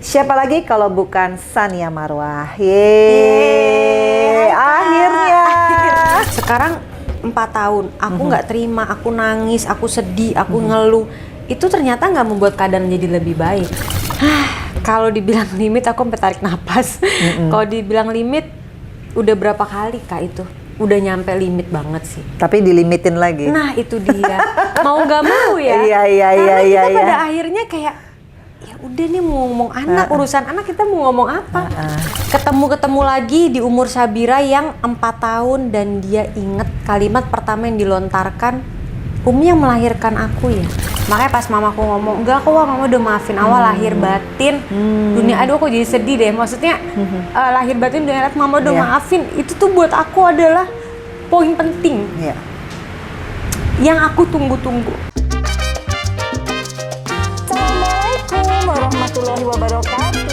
Siapa lagi kalau bukan Sania Marwah? Yeay, akhirnya. Sekarang 4 tahun, aku nggak terima, aku nangis, aku sedih, aku ngeluh. Itu ternyata nggak membuat keadaan jadi lebih baik. Kalau dibilang limit, aku sampai tarik napas. Kalau dibilang limit, udah berapa kali Kak itu? Udah nyampe limit banget sih. Tapi dilimitin lagi. Nah itu dia, mau nggak mau ya. Iya. Karena kita pada akhirnya kayak, ya udah nih mau ngomong anak, urusan anak kita mau ngomong apa. Ketemu lagi di umur Sabira yang 4 tahun dan dia inget kalimat pertama yang dilontarkan, Umi yang melahirkan aku ya. Makanya pas mamaku ngomong, enggak kok mama udah maafin awal lahir batin. Dunia aduh aku jadi sedih deh. Maksudnya lahir batin dunia akhirat mama udah maafin. Itu tuh buat aku adalah poin penting yang aku tunggu-tunggu. Assalamualaikum warahmatullahi wabarakatuh.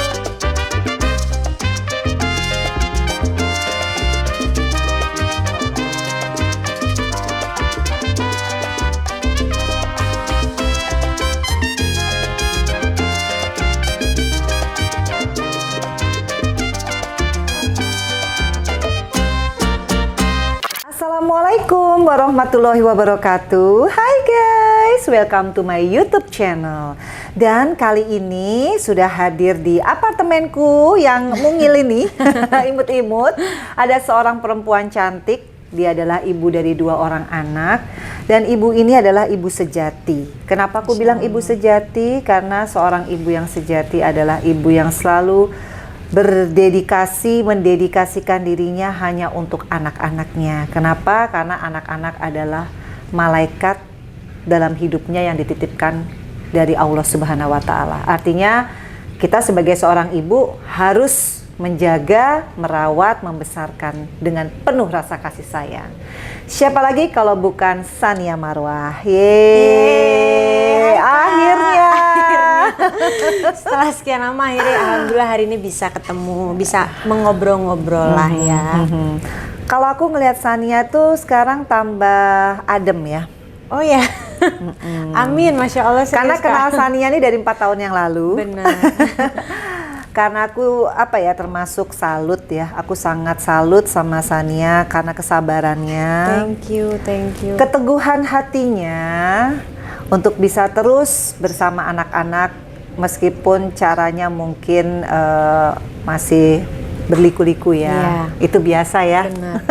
Assalamualaikum warahmatullahi wabarakatuh. Hai guys, welcome to my YouTube channel. Dan kali ini sudah hadir di apartemenku yang mungil ini, imut-imut. Ada seorang perempuan cantik. Dia adalah ibu dari 2 orang anak. Dan ibu ini adalah ibu sejati. Kenapa aku bilang ibu sejati? Karena seorang ibu yang sejati adalah ibu yang selalu mendedikasikan dirinya hanya untuk anak-anaknya. Kenapa? Karena anak-anak adalah malaikat dalam hidupnya yang dititipkan dari Allah Subhanahu wa Ta'ala. Artinya kita sebagai seorang ibu harus menjaga, merawat, membesarkan dengan penuh rasa kasih sayang. Siapa lagi kalau bukan Sania Marwah? Yeay, akhirnya. Setelah sekian lama akhirnya alhamdulillah hari ini bisa ketemu, bisa mengobrol-ngobrol lah ya. Kalau aku ngelihat Sania tuh sekarang tambah adem ya. Oh ya, amin, Masya Allah. Karena kenal Sania nih dari 4 tahun yang lalu. Benar. Karena aku termasuk salut ya. Aku sangat salut sama Sania karena kesabarannya. Thank you. Keteguhan hatinya untuk bisa terus bersama anak-anak meskipun caranya mungkin masih berliku-liku ya. Itu biasa ya. Benar.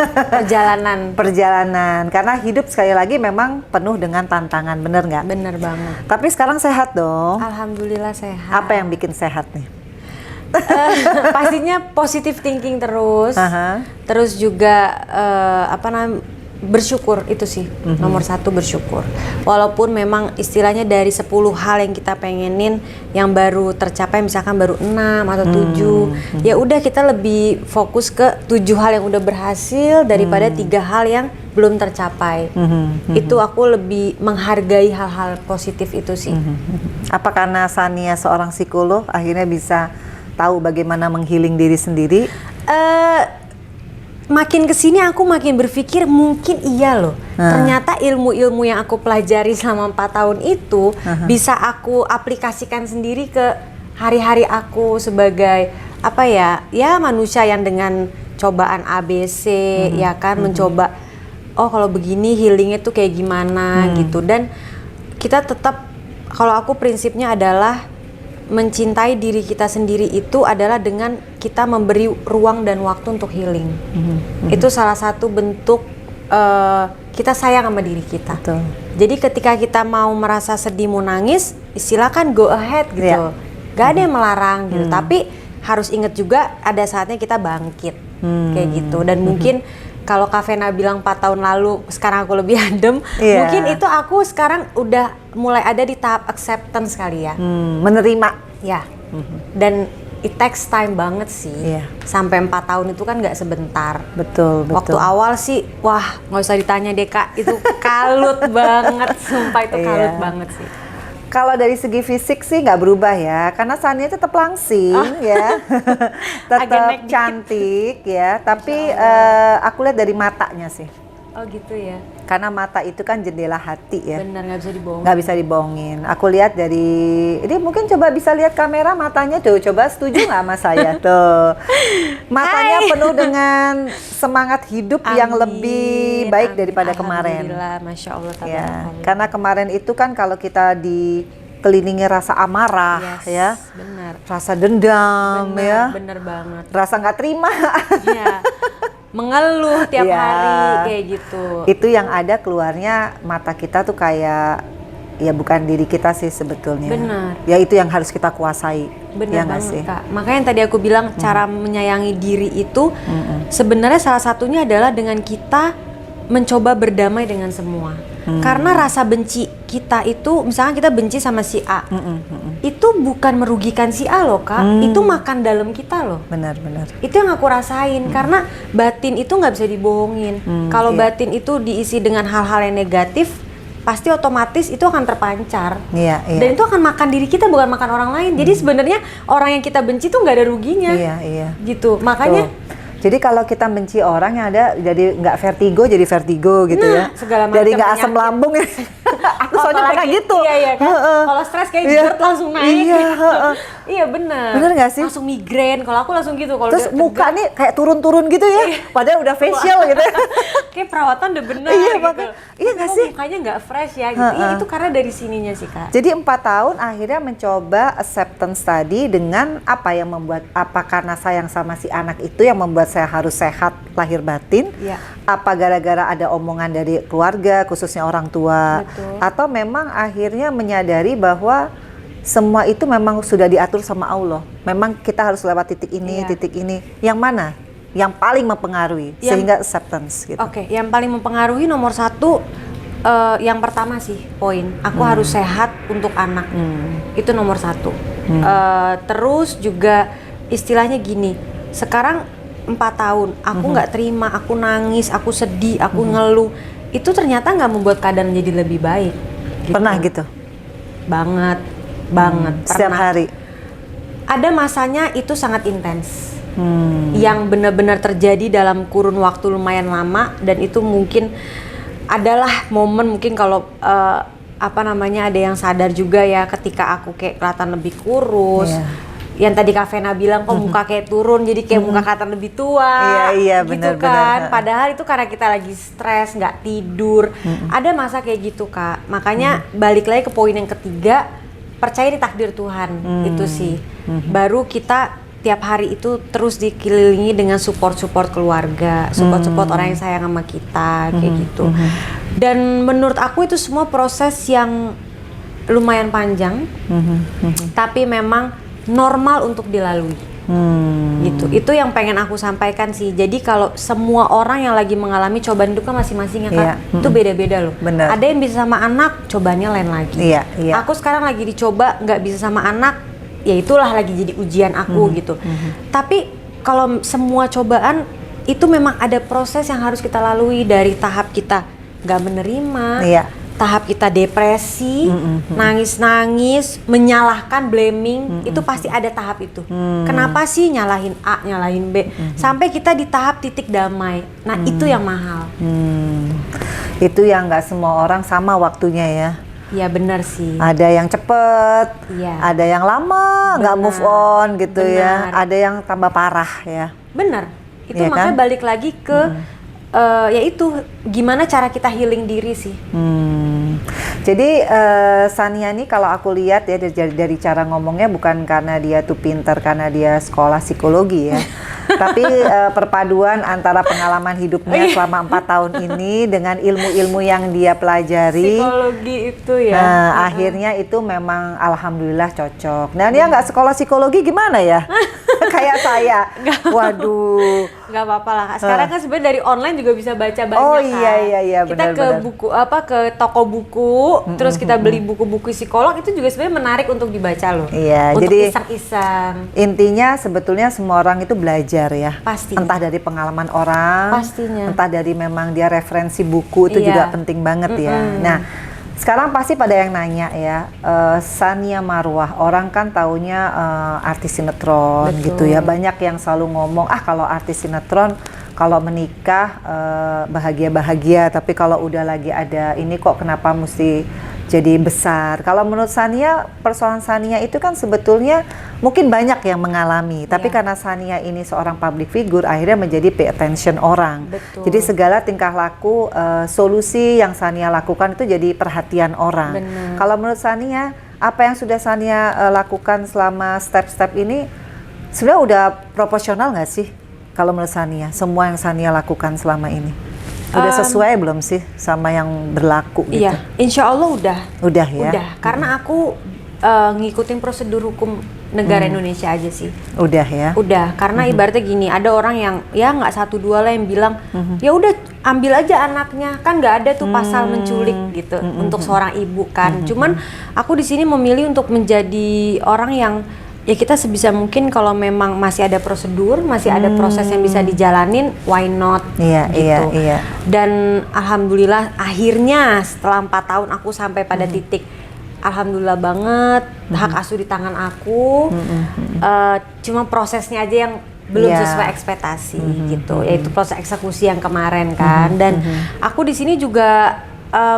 Perjalanan. Karena hidup sekali lagi memang penuh dengan tantangan, bener nggak? Bener banget. Tapi sekarang sehat dong. Alhamdulillah sehat. Apa yang bikin sehat nih? Pastinya positive thinking terus. Terus juga bersyukur itu sih. Nomor 1 bersyukur. Walaupun memang istilahnya dari 10 hal yang kita pengenin yang baru tercapai misalkan baru 6 atau 7. Ya udah kita lebih fokus ke 7 hal yang udah berhasil daripada 3 hal yang belum tercapai. Itu aku lebih menghargai hal-hal positif itu sih. Apa karena Sania seorang psikolog akhirnya bisa tahu bagaimana menghealing diri sendiri? Makin kesini aku makin berpikir mungkin iya loh. Ternyata ilmu-ilmu yang aku pelajari selama 4 tahun itu bisa aku aplikasikan sendiri ke hari-hari aku sebagai manusia yang dengan cobaan ABC ya kan, mencoba kalau begini healingnya tuh kayak gimana gitu. Dan kita tetap, kalau aku prinsipnya adalah mencintai diri kita sendiri itu adalah dengan kita memberi ruang dan waktu untuk healing. Itu salah satu bentuk kita sayang sama diri kita. Betul. Jadi ketika kita mau merasa sedih, mau nangis, silakan go ahead gitu. Gak ada yang melarang gitu. Tapi harus ingat juga ada saatnya kita bangkit kayak gitu. Dan mungkin kalau Kak Vena bilang 4 tahun lalu, sekarang aku lebih adem. Mungkin itu aku sekarang udah mulai ada di tahap acceptance kali ya. Menerima. Ya. Dan it takes time banget sih. Sampai 4 tahun itu kan nggak sebentar. Betul. Waktu awal sih, wah nggak usah ditanya deh Kak. Itu kalut banget, sumpah itu kalut banget sih. Kalau dari segi fisik sih nggak berubah ya, karena Sania tetap langsing ya, tetap cantik ya. Tapi aku lihat dari matanya sih. Oh gitu ya. Karena mata itu kan jendela hati ya. Benar, nggak bisa dibohong. Nggak bisa dibohongin. Aku lihat dari, ini mungkin coba bisa lihat kamera matanya tuh. Coba setuju nggak sama saya tuh? Matanya penuh dengan semangat hidup yang lebih baik daripada kemarin. Alhamdulillah, Masya Allah. Ya, Tabarakallah. karena kemarin itu kan kalau kita dikelilingi rasa amarah, Yes, ya, benar. rasa dendam, ya, Bener banget. rasa nggak terima. Iya. Mengeluh tiap Iya. hari kayak gitu. Itu yang ada keluarnya mata kita tuh kayak, ya bukan diri kita sih sebetulnya. Benar. Ya itu yang harus kita kuasai. Bener Ya nggak banget sih? Kak. Makanya yang tadi aku bilang cara menyayangi diri itu sebenarnya salah satunya adalah dengan kita mencoba berdamai dengan semua. Karena rasa benci kita itu, misalnya kita benci sama si A, itu bukan merugikan si A loh Kak, itu makan dalam kita loh. Benar-benar. Itu yang aku rasain, karena batin itu nggak bisa dibohongin. Kalau iya. batin itu diisi dengan hal-hal yang negatif, pasti otomatis itu akan terpancar. Iya, iya. Dan itu akan makan diri kita, bukan makan orang lain. Jadi sebenarnya orang yang kita benci tuh nggak ada ruginya. Iya, iya. Gitu. Makanya Tuh. Jadi kalau kita benci orang yang ada jadi nggak vertigo jadi vertigo gitu Nah, ya. segala macam Jadi nggak asam penyakit. lambung ya. Aku soalnya pernah apalagi- gitu. Iya, iya kan. Heeh. Kalau stres kayak Iya. GERD langsung naik. Iya, heeh. Iya bener. Bener nggak sih? Langsung migrain. Kalau aku langsung gitu. Kalau Terus udah muka tegang, nih kayak turun-turun gitu ya. Padahal udah facial gitu ya. kayak perawatan udah bener Iya, gitu. makanya. Iya nggak Kok sih? mukanya nggak fresh ya gitu. Iya, itu karena dari sininya sih Kak. Jadi 4 tahun akhirnya mencoba acceptance tadi dengan apa yang membuat, apa karena sayang sama si anak itu yang membuat saya harus sehat lahir batin? Iya. Apa gara-gara ada omongan dari keluarga khususnya orang tua? Betul. Atau memang akhirnya menyadari bahwa semua itu memang sudah diatur sama Allah. Memang kita harus lewat titik ini, Iya. titik ini. Yang mana? Yang paling mempengaruhi Yang- sehingga acceptance gitu. Oke, yang paling mempengaruhi nomor satu, yang pertama sih poin, aku harus sehat untuk anak. Itu nomor satu. Terus juga istilahnya gini, sekarang 4 tahun, aku nggak terima, aku nangis, aku sedih, aku ngeluh, itu ternyata nggak membuat keadaan jadi lebih baik. Gitu. Pernah gitu? Banget, banget. Setiap Pernah. hari? Ada masanya itu sangat intens. Yang benar-benar terjadi dalam kurun waktu lumayan lama, dan itu mungkin adalah momen mungkin kalau apa namanya, ada yang sadar juga ya ketika aku kayak kelihatan lebih kurus. Iya. Yang tadi Kak Vena bilang kok muka kayak turun, jadi kayak muka kelihatan lebih tua. Iya, iya, gitu benar-benar. kan. Padahal itu karena kita lagi stres, nggak tidur. Ada masa kayak gitu Kak. Makanya balik lagi ke poin yang ketiga, percaya di takdir Tuhan. Itu sih. Baru kita tiap hari itu terus dikelilingi dengan support keluarga, support orang yang sayang sama kita, kayak gitu. Dan menurut aku itu semua proses yang lumayan panjang, tapi memang normal untuk dilalui. Gitu. Itu yang pengen aku sampaikan sih. Jadi kalau semua orang yang lagi mengalami cobaan hidup kan masing-masing ya Kak, Iya. itu beda-beda loh. Benar. Ada yang bisa sama anak, cobaannya lain lagi. Iya, iya. Aku sekarang lagi dicoba nggak bisa sama anak, ya itulah lagi jadi ujian aku gitu. Tapi kalau semua cobaan itu memang ada proses yang harus kita lalui, dari tahap kita nggak menerima, Iya. tahap kita depresi, nangis-nangis, menyalahkan, blaming, itu pasti ada tahap itu. Kenapa sih nyalahin A, nyalahin B, sampai kita di tahap titik damai. Nah itu yang mahal. Itu yang nggak semua orang sama waktunya ya. Ya benar sih. Ada yang cepet, Iya. ada yang lama nggak Benar. move on gitu ya, Benar. ada yang tambah parah ya. Benar. Itu Iya makanya kan? balik lagi ke yaitu gimana cara kita healing diri sih. Jadi Sania nih kalau aku lihat ya dari cara ngomongnya, bukan karena dia tuh pinter, karena dia sekolah psikologi ya. Tapi perpaduan antara pengalaman hidupnya selama 4 tahun ini dengan ilmu-ilmu yang dia pelajari. Psikologi itu ya. Nah, akhirnya itu memang alhamdulillah cocok. Nah, dia nggak sekolah psikologi gimana ya? Kayak saya. Waduh. Nggak apa-apa lah Kak. Sekarang kan sebenarnya dari online juga bisa baca banyak Oh, kan. iya, Kita ke benar-benar. buku ke toko buku, terus kita beli buku-buku psikolog, itu juga sebenarnya menarik untuk dibaca loh. Iya, untuk jadi iseng-iseng. intinya sebetulnya semua orang itu belajar ya. Pastinya. Entah dari pengalaman orang, Pastinya. entah dari memang dia referensi buku, itu Iya. juga penting banget ya. Nah, sekarang pasti pada yang nanya ya, Sania Marwah, orang kan taunya artis sinetron Betul. gitu ya. Banyak yang selalu ngomong, kalau artis sinetron kalau menikah bahagia-bahagia, tapi kalau udah lagi ada ini kok kenapa mesti jadi besar. Kalau menurut Sania, persoalan Sania itu kan sebetulnya mungkin banyak yang mengalami, tapi karena Sania ini seorang public figure, akhirnya menjadi pay attention orang. Betul. Jadi segala tingkah laku, solusi yang Sania lakukan itu jadi perhatian orang. Benar. Kalau menurut Sania, apa yang sudah Sania lakukan selama step-step ini sebenarnya udah proporsional nggak sih? Kalau menurut Sania, semua yang Sania lakukan selama ini udah sesuai belum sih sama yang berlaku gitu? Iya, insya Allah udah. Udah ya? Udah, karena aku ngikutin prosedur hukum negara Indonesia aja sih. Udah ya? Udah, karena ibaratnya gini, ada orang yang ya nggak satu dua lah yang bilang, ya udah ambil aja anaknya, kan nggak ada tuh pasal menculik gitu untuk seorang ibu kan. Cuman aku di sini memilih untuk menjadi orang yang ya kita sebisa mungkin kalau memang masih ada prosedur, masih ada proses yang bisa dijalanin, why not? Iya, gitu. iya. Dan alhamdulillah akhirnya setelah 4 tahun aku sampai pada titik alhamdulillah banget hak asuh di tangan aku. Cuma prosesnya aja yang belum sesuai ekspektasi gitu, yaitu proses eksekusi yang kemarin kan. Dan aku di sini juga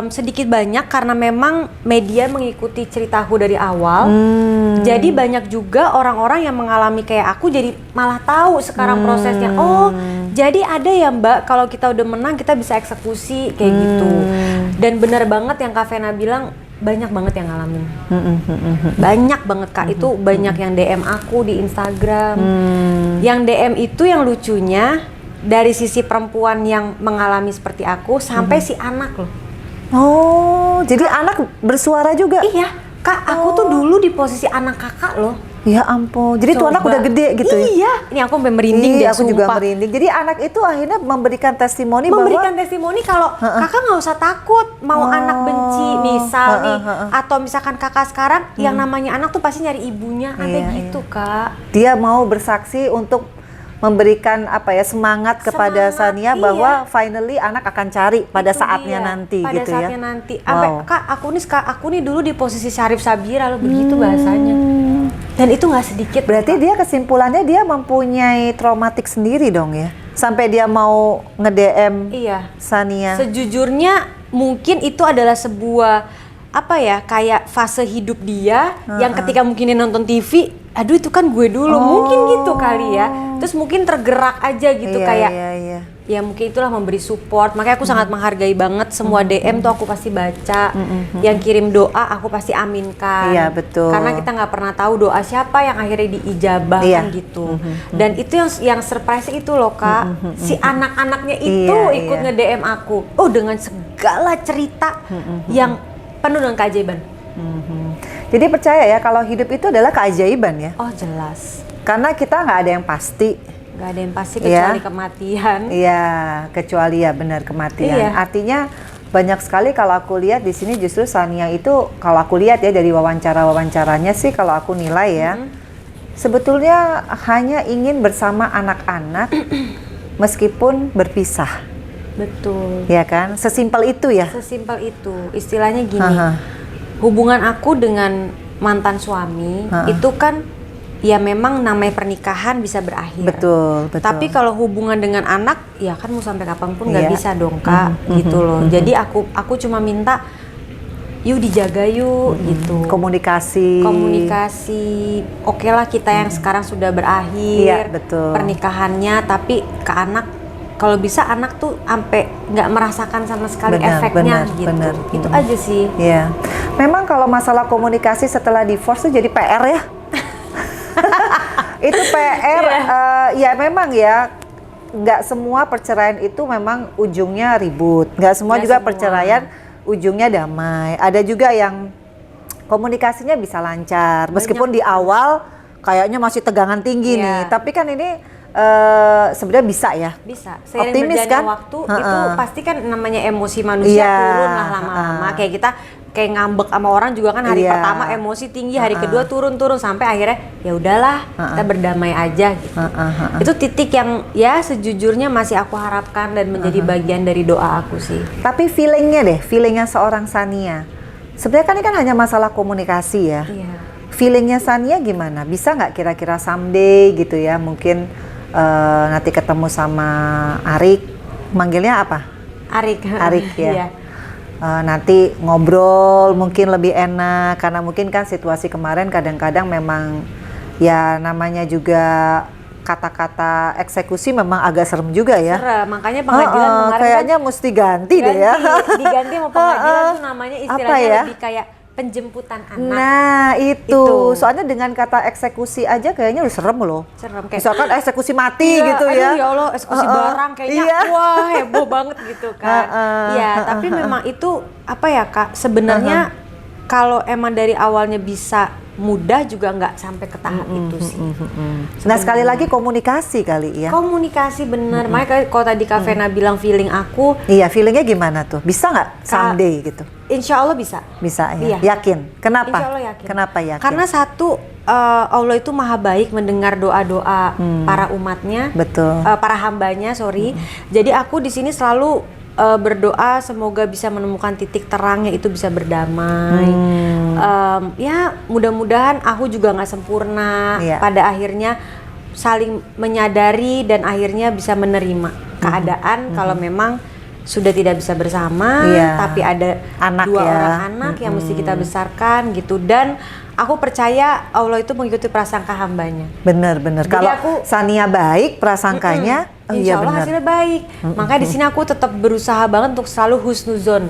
sedikit banyak karena memang media mengikuti ceritaku dari awal. Jadi banyak juga orang-orang yang mengalami kayak aku jadi malah tahu sekarang prosesnya. Oh, jadi ada ya Mbak, kalau kita udah menang kita bisa eksekusi kayak gitu. Dan benar banget yang Kak Vena bilang, banyak banget yang ngalamin. Banyak banget Kak, itu banyak yang DM aku di Instagram. Yang DM itu yang lucunya dari sisi perempuan yang mengalami seperti aku sampai si anak loh. Oh, jadi anak bersuara juga? Iya, Kak, aku tuh dulu di posisi anak kakak loh. Ya ampun, jadi tuh anak udah gede gitu ya? Iya, ini aku sampai merinding deh, aku sumpah. juga merinding. Jadi anak itu akhirnya memberikan testimoni kalau kakak nggak usah takut mau anak benci, misal nih, atau misalkan kakak sekarang yang namanya anak tuh pasti nyari ibunya, sampai gitu Kak. Dia mau bersaksi untuk memberikan apa ya semangat kepada Sania bahwa finally anak akan cari pada Itu saatnya dia, nanti pada gitu saatnya ya. nanti. Sampai Kak, aku nih dulu di posisi Syarif Sabira loh, begitu bahasanya. Dan itu nggak sedikit. Berarti dia kesimpulannya dia mempunyai traumatik sendiri dong ya. Sampai dia mau nge-DM Sania. Sejujurnya mungkin itu adalah sebuah apa ya, kayak fase hidup dia yang ketika mungkin dia nonton TV, aduh itu kan gue dulu, mungkin gitu kali ya. Terus mungkin tergerak aja gitu kayak ya mungkin itulah memberi support. Makanya aku sangat menghargai banget semua DM tuh aku pasti baca. Yang kirim doa aku pasti aminkan. Iya, betul. Karena kita nggak pernah tahu doa siapa yang akhirnya diijabah kan gitu. Dan itu yang surprise itu loh Kak. Si anak-anaknya itu ikut nge-DM aku. Oh, dengan segala cerita yang penuh dengan keajaiban. Jadi percaya ya kalau hidup itu adalah keajaiban ya. Oh jelas. Karena kita nggak ada yang pasti. Nggak ada yang pasti kecuali kematian. Iya, kecuali ya benar kematian. Iya. Artinya banyak sekali kalau aku lihat di sini justru Sania itu kalau aku lihat ya dari wawancaranya sih kalau aku nilai ya. Sebetulnya hanya ingin bersama anak-anak meskipun berpisah. Betul. Ya kan? Sesimpel itu ya. Sesimpel itu. Istilahnya gini. Hubungan aku dengan mantan suami itu kan ya memang namanya pernikahan bisa berakhir. Betul, betul. Tapi kalau hubungan dengan anak ya kan mau sampai kapanpun nggak bisa dong Kak, gitu loh. Jadi aku cuma minta yuk dijaga yuk gitu. Komunikasi. Oke lah kita yang sekarang sudah berakhir. Betul. Pernikahannya, tapi ke anak kalau bisa anak tuh sampai nggak merasakan sama sekali efeknya gitu. Itu aja sih. Iya. Memang kalau masalah komunikasi setelah divorce itu jadi PR ya. Itu PR. Ya memang ya. Nggak semua perceraian itu memang ujungnya ribut. Nggak semua juga perceraian ujungnya damai. Ada juga yang komunikasinya bisa lancar. Meskipun di awal kayaknya masih tegangan tinggi nih. Tapi kan ini sebenarnya bisa ya. Bisa. Seiring optimis berjalannya kan? waktu itu pasti kan namanya emosi manusia turun lah lama-lama. Kayak kita kayak ngambek sama orang juga kan hari pertama emosi tinggi, hari kedua turun sampai akhirnya ya udahlah kita berdamai aja gitu. Itu titik yang ya sejujurnya masih aku harapkan dan menjadi bagian dari doa aku sih. Tapi feelingnya seorang Sania. Sebenarnya kan ini kan hanya masalah komunikasi ya. Feelingnya Sania gimana? Bisa nggak kira-kira someday gitu ya mungkin nanti ketemu sama Arik, manggilnya apa? Arik. Arik ya. Iya. Nanti ngobrol mungkin lebih enak karena mungkin kan situasi kemarin kadang-kadang memang ya namanya juga kata-kata eksekusi memang agak serem juga ya. Serem, makanya pengadilan kemarin kayaknya mesti ganti deh ya. Diganti sama pengadilan tuh namanya istilahnya Apa ya? lebih kayak penjemputan anak. Nah itu. Soalnya dengan kata eksekusi aja kayaknya udah serem loh. Serem kayak misalkan eksekusi mati iya, gitu aduh, ya. ya Allah, eksekusi barang kayaknya iya. wah heboh banget gitu kan. Iya, tapi memang itu apa ya Kak, sebenarnya kalau emang dari awalnya bisa mudah juga nggak sampai ke tahap itu sih. Nah sekali lagi komunikasi kali ya. Komunikasi bener, makanya kalau tadi Kak Vena bilang feeling aku, Iya, feelingnya gimana tuh? Bisa nggak someday gitu? insya Allah bisa. Bisa ya? Iya. Yakin? Kenapa? Insya Allah yakin. Kenapa yakin? Karena satu, Allah itu maha baik mendengar doa-doa para umatnya, Betul. para hambanya, sorry. Jadi aku di sini selalu berdoa semoga bisa menemukan titik terangnya, itu bisa berdamai. Ya mudah-mudahan aku juga nggak sempurna. Iya. Pada akhirnya saling menyadari dan akhirnya bisa menerima keadaan kalau memang sudah tidak bisa bersama, Iya. tapi ada Anak dua ya. orang anak yang mesti kita besarkan gitu. Dan aku percaya Allah itu mengikuti prasangka hambanya. Bener. Jadi Kalau aku- Sania baik, prasangkanya, Insya Allah hasilnya baik. Makanya di sini aku tetap berusaha banget untuk selalu husnuzon.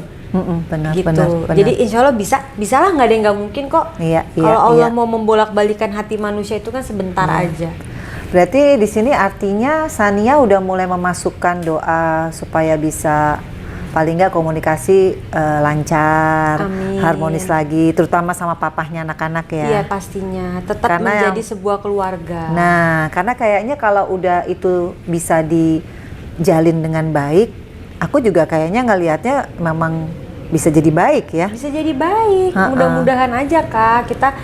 Benar, Gitu. benar. Jadi insya Allah bisalah, nggak ada yang nggak mungkin kok. Iya, Kalau Allah iya. mau membolak-balikan hati manusia itu kan sebentar aja. Berarti di sini artinya Sania udah mulai memasukkan doa supaya bisa paling nggak komunikasi lancar, Amin. harmonis lagi, terutama sama papahnya anak-anak ya. Iya pastinya. Tetap Karena menjadi sebuah keluarga. Nah, karena kayaknya kalau udah itu bisa dijalin dengan baik, aku juga kayaknya ngelihatnya memang bisa jadi baik ya. Bisa jadi baik. Mudah-mudahan aja Kak. Kita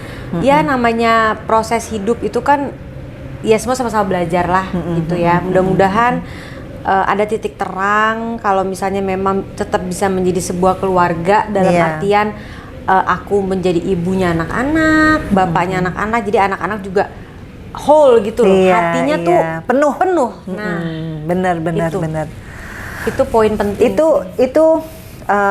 ya namanya proses hidup itu kan ya semua sama-sama belajar lah gitu ya. Mudah-mudahan ada titik terang kalau misalnya memang tetap bisa menjadi sebuah keluarga dalam Iya. artian aku menjadi ibunya anak-anak, bapaknya anak-anak, jadi anak-anak juga whole gitu loh. Iya, Hatinya iya. tuh Penuh. Nah, Benar. Itu. itu poin penting. Itu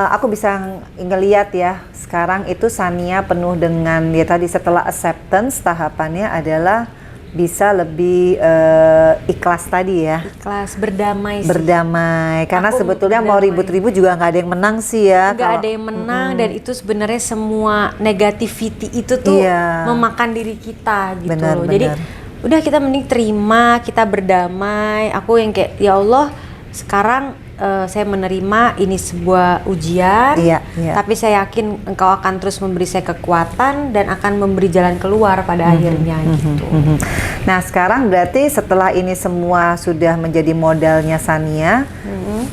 aku bisa ngeliat ya sekarang itu Sania penuh dengan ya tadi setelah acceptance tahapannya adalah bisa lebih ikhlas tadi ya. Ikhlas, berdamai sih. Berdamai karena Aku sebetulnya mau berdamai. ribut-ribut juga nggak ada yang menang sih ya. Nggak ada yang menang dan itu sebenarnya semua negativity itu tuh Iya. memakan diri kita gitu Benar, loh. Jadi benar. udah kita mending terima, kita berdamai. Aku yang kayak ya Allah sekarang saya menerima ini sebuah ujian, Iya, iya. tapi saya yakin Engkau akan terus memberi saya kekuatan dan akan memberi jalan keluar pada akhirnya gitu. Nah sekarang berarti setelah ini semua sudah menjadi modalnya Sania,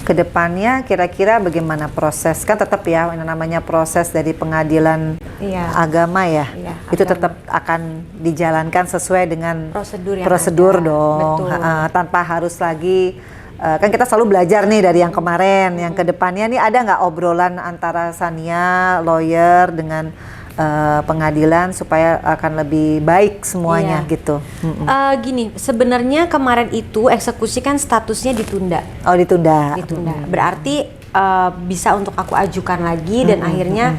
kedepannya kira-kira bagaimana proses? Kan tetap ya yang namanya proses dari pengadilan Iya. agama ya, Iya, itu agama. tetap akan dijalankan sesuai dengan Prosedur yang prosedur ada. dong. Betul. Tanpa harus lagi kan kita selalu belajar nih dari yang kemarin, yang kedepannya nih ada nggak obrolan antara Sania, lawyer dengan pengadilan supaya akan lebih baik semuanya Iya. gitu. Gini, sebenarnya kemarin itu eksekusi kan statusnya ditunda. Oh ditunda. Berarti bisa untuk aku ajukan lagi dan akhirnya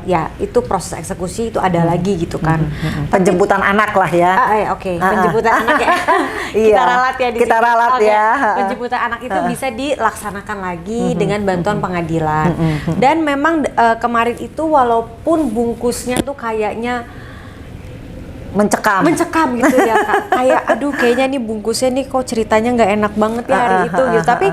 ya itu proses eksekusi itu ada lagi gitu kan. Penjemputan anak lah ya. Oke, penjemputan anak ya. Iya, Kita ralat ya di kita sini. ralat Oke, ya. Penjemputan anak itu bisa dilaksanakan lagi dengan bantuan pengadilan. Dan memang kemarin itu walaupun bungkusnya tuh kayaknya mencekam gitu ya Kak. Kayak aduh kayaknya nih bungkusnya nih kok ceritanya nggak enak banget ya hari itu gitu. Tapi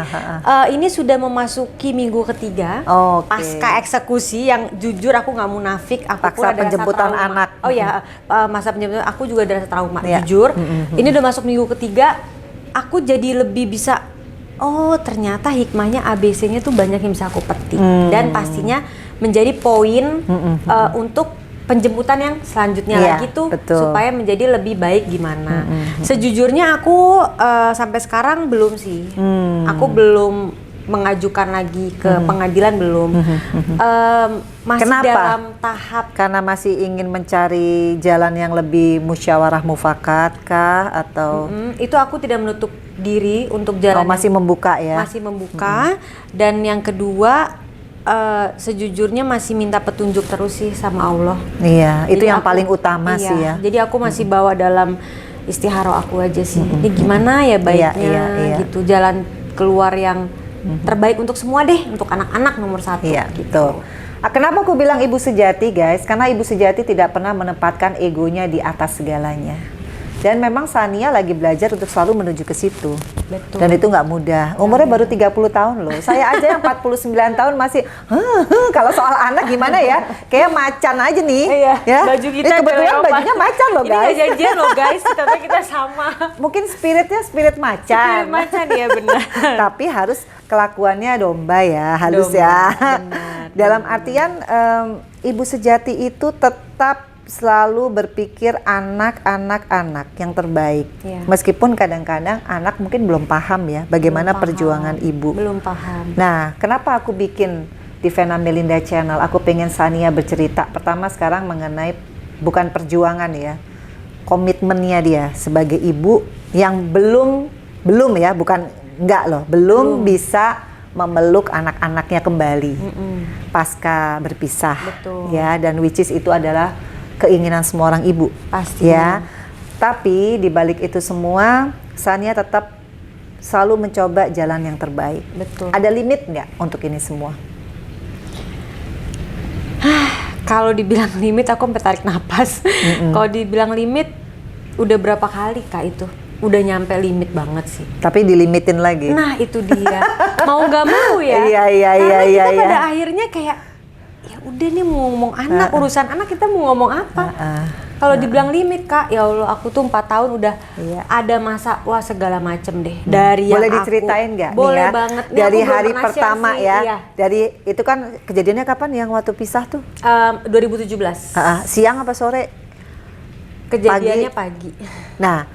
ini sudah memasuki minggu ketiga Oke. pasca eksekusi yang jujur aku nggak munafik, aku Paksa pun ada rasa penjemputan trauma. anak. Oh ya, masa penjemputan aku juga ada rasa trauma Iya. jujur. Ini udah masuk minggu ketiga, aku jadi lebih bisa oh ternyata hikmahnya ABC-nya tuh banyak yang bisa aku petik dan pastinya menjadi poin untuk penjemputan yang selanjutnya Iya, lagi tuh betul. supaya menjadi lebih baik gimana. Sejujurnya aku sampai sekarang belum sih. Aku belum mengajukan lagi ke pengadilan belum. Masih Kenapa? dalam tahap. Karena masih ingin mencari jalan yang lebih musyawarah mufakat kah atau Itu aku tidak menutup diri untuk jalan masih membuka ya? masih membuka. Dan yang kedua, sejujurnya masih minta petunjuk terus sih sama Allah. Iya, itu Jadi yang aku- paling utama iya, sih ya. Jadi aku masih bawa dalam istiharo aku aja sih. Ini gimana ya baiknya iya. gitu, jalan keluar yang terbaik untuk semua deh, untuk anak-anak nomor 1. Iya, gitu. betul. Kenapa aku bilang ibu sejati, guys? Karena ibu sejati tidak pernah menempatkan egonya di atas segalanya. Dan memang Sania lagi belajar untuk selalu menuju ke situ. Betul. Dan itu nggak mudah. Umurnya baru 30 tahun loh. Saya aja yang 49 tahun masih, kalau soal anak gimana ya? Kayak macan aja nih. Iya, ya. baju kita Kebetulan kayak bajunya macan loh, Ini nggak guys. janjian loh guys, tapi kita sama. Mungkin spiritnya spirit macan. Macan ya benar. Tapi harus kelakuannya domba ya, halus Domba, ya. benar, Dalam artian ibu sejati itu tetap selalu berpikir anak yang terbaik. Iya. Meskipun kadang-kadang anak mungkin belum paham ya bagaimana Belum paham. perjuangan ibu. Belum paham. Nah, kenapa aku bikin di Vena Melinda Channel? Aku pengen Sania bercerita. Pertama sekarang mengenai bukan perjuangan ya, komitmennya dia sebagai ibu yang belum ya, bukan enggak loh, belum bisa memeluk anak-anaknya kembali pasca berpisah. Betul. Ya, dan which is itu adalah keinginan semua orang ibu. Pasti. Ya. Tapi di balik itu semua Sania tetap selalu mencoba jalan yang terbaik. Betul. Ada limit nggak untuk ini semua? Kalau dibilang limit aku sampai tarik napas. Kalau dibilang limit udah berapa kali Kak itu? Udah nyampe limit banget sih. Tapi dilimitin lagi. Nah itu dia. Mau nggak mau ya. Iya, Karena kita iya. pada akhirnya kayak ya udah nih mau ngomong anak, urusan anak kita mau ngomong apa? Kalau dibilang limit Kak, ya Allah aku tuh 4 tahun udah ada masa wah segala macem deh. Dari yang Boleh aku- diceritain nggak? Boleh nih ya? banget. Nih, Dari aku belum hari pernah share pertama sih, ya. iya. Dari itu kan kejadiannya kapan yang waktu pisah tuh? 2017. Siang apa sore? Kejadiannya pagi. Nah,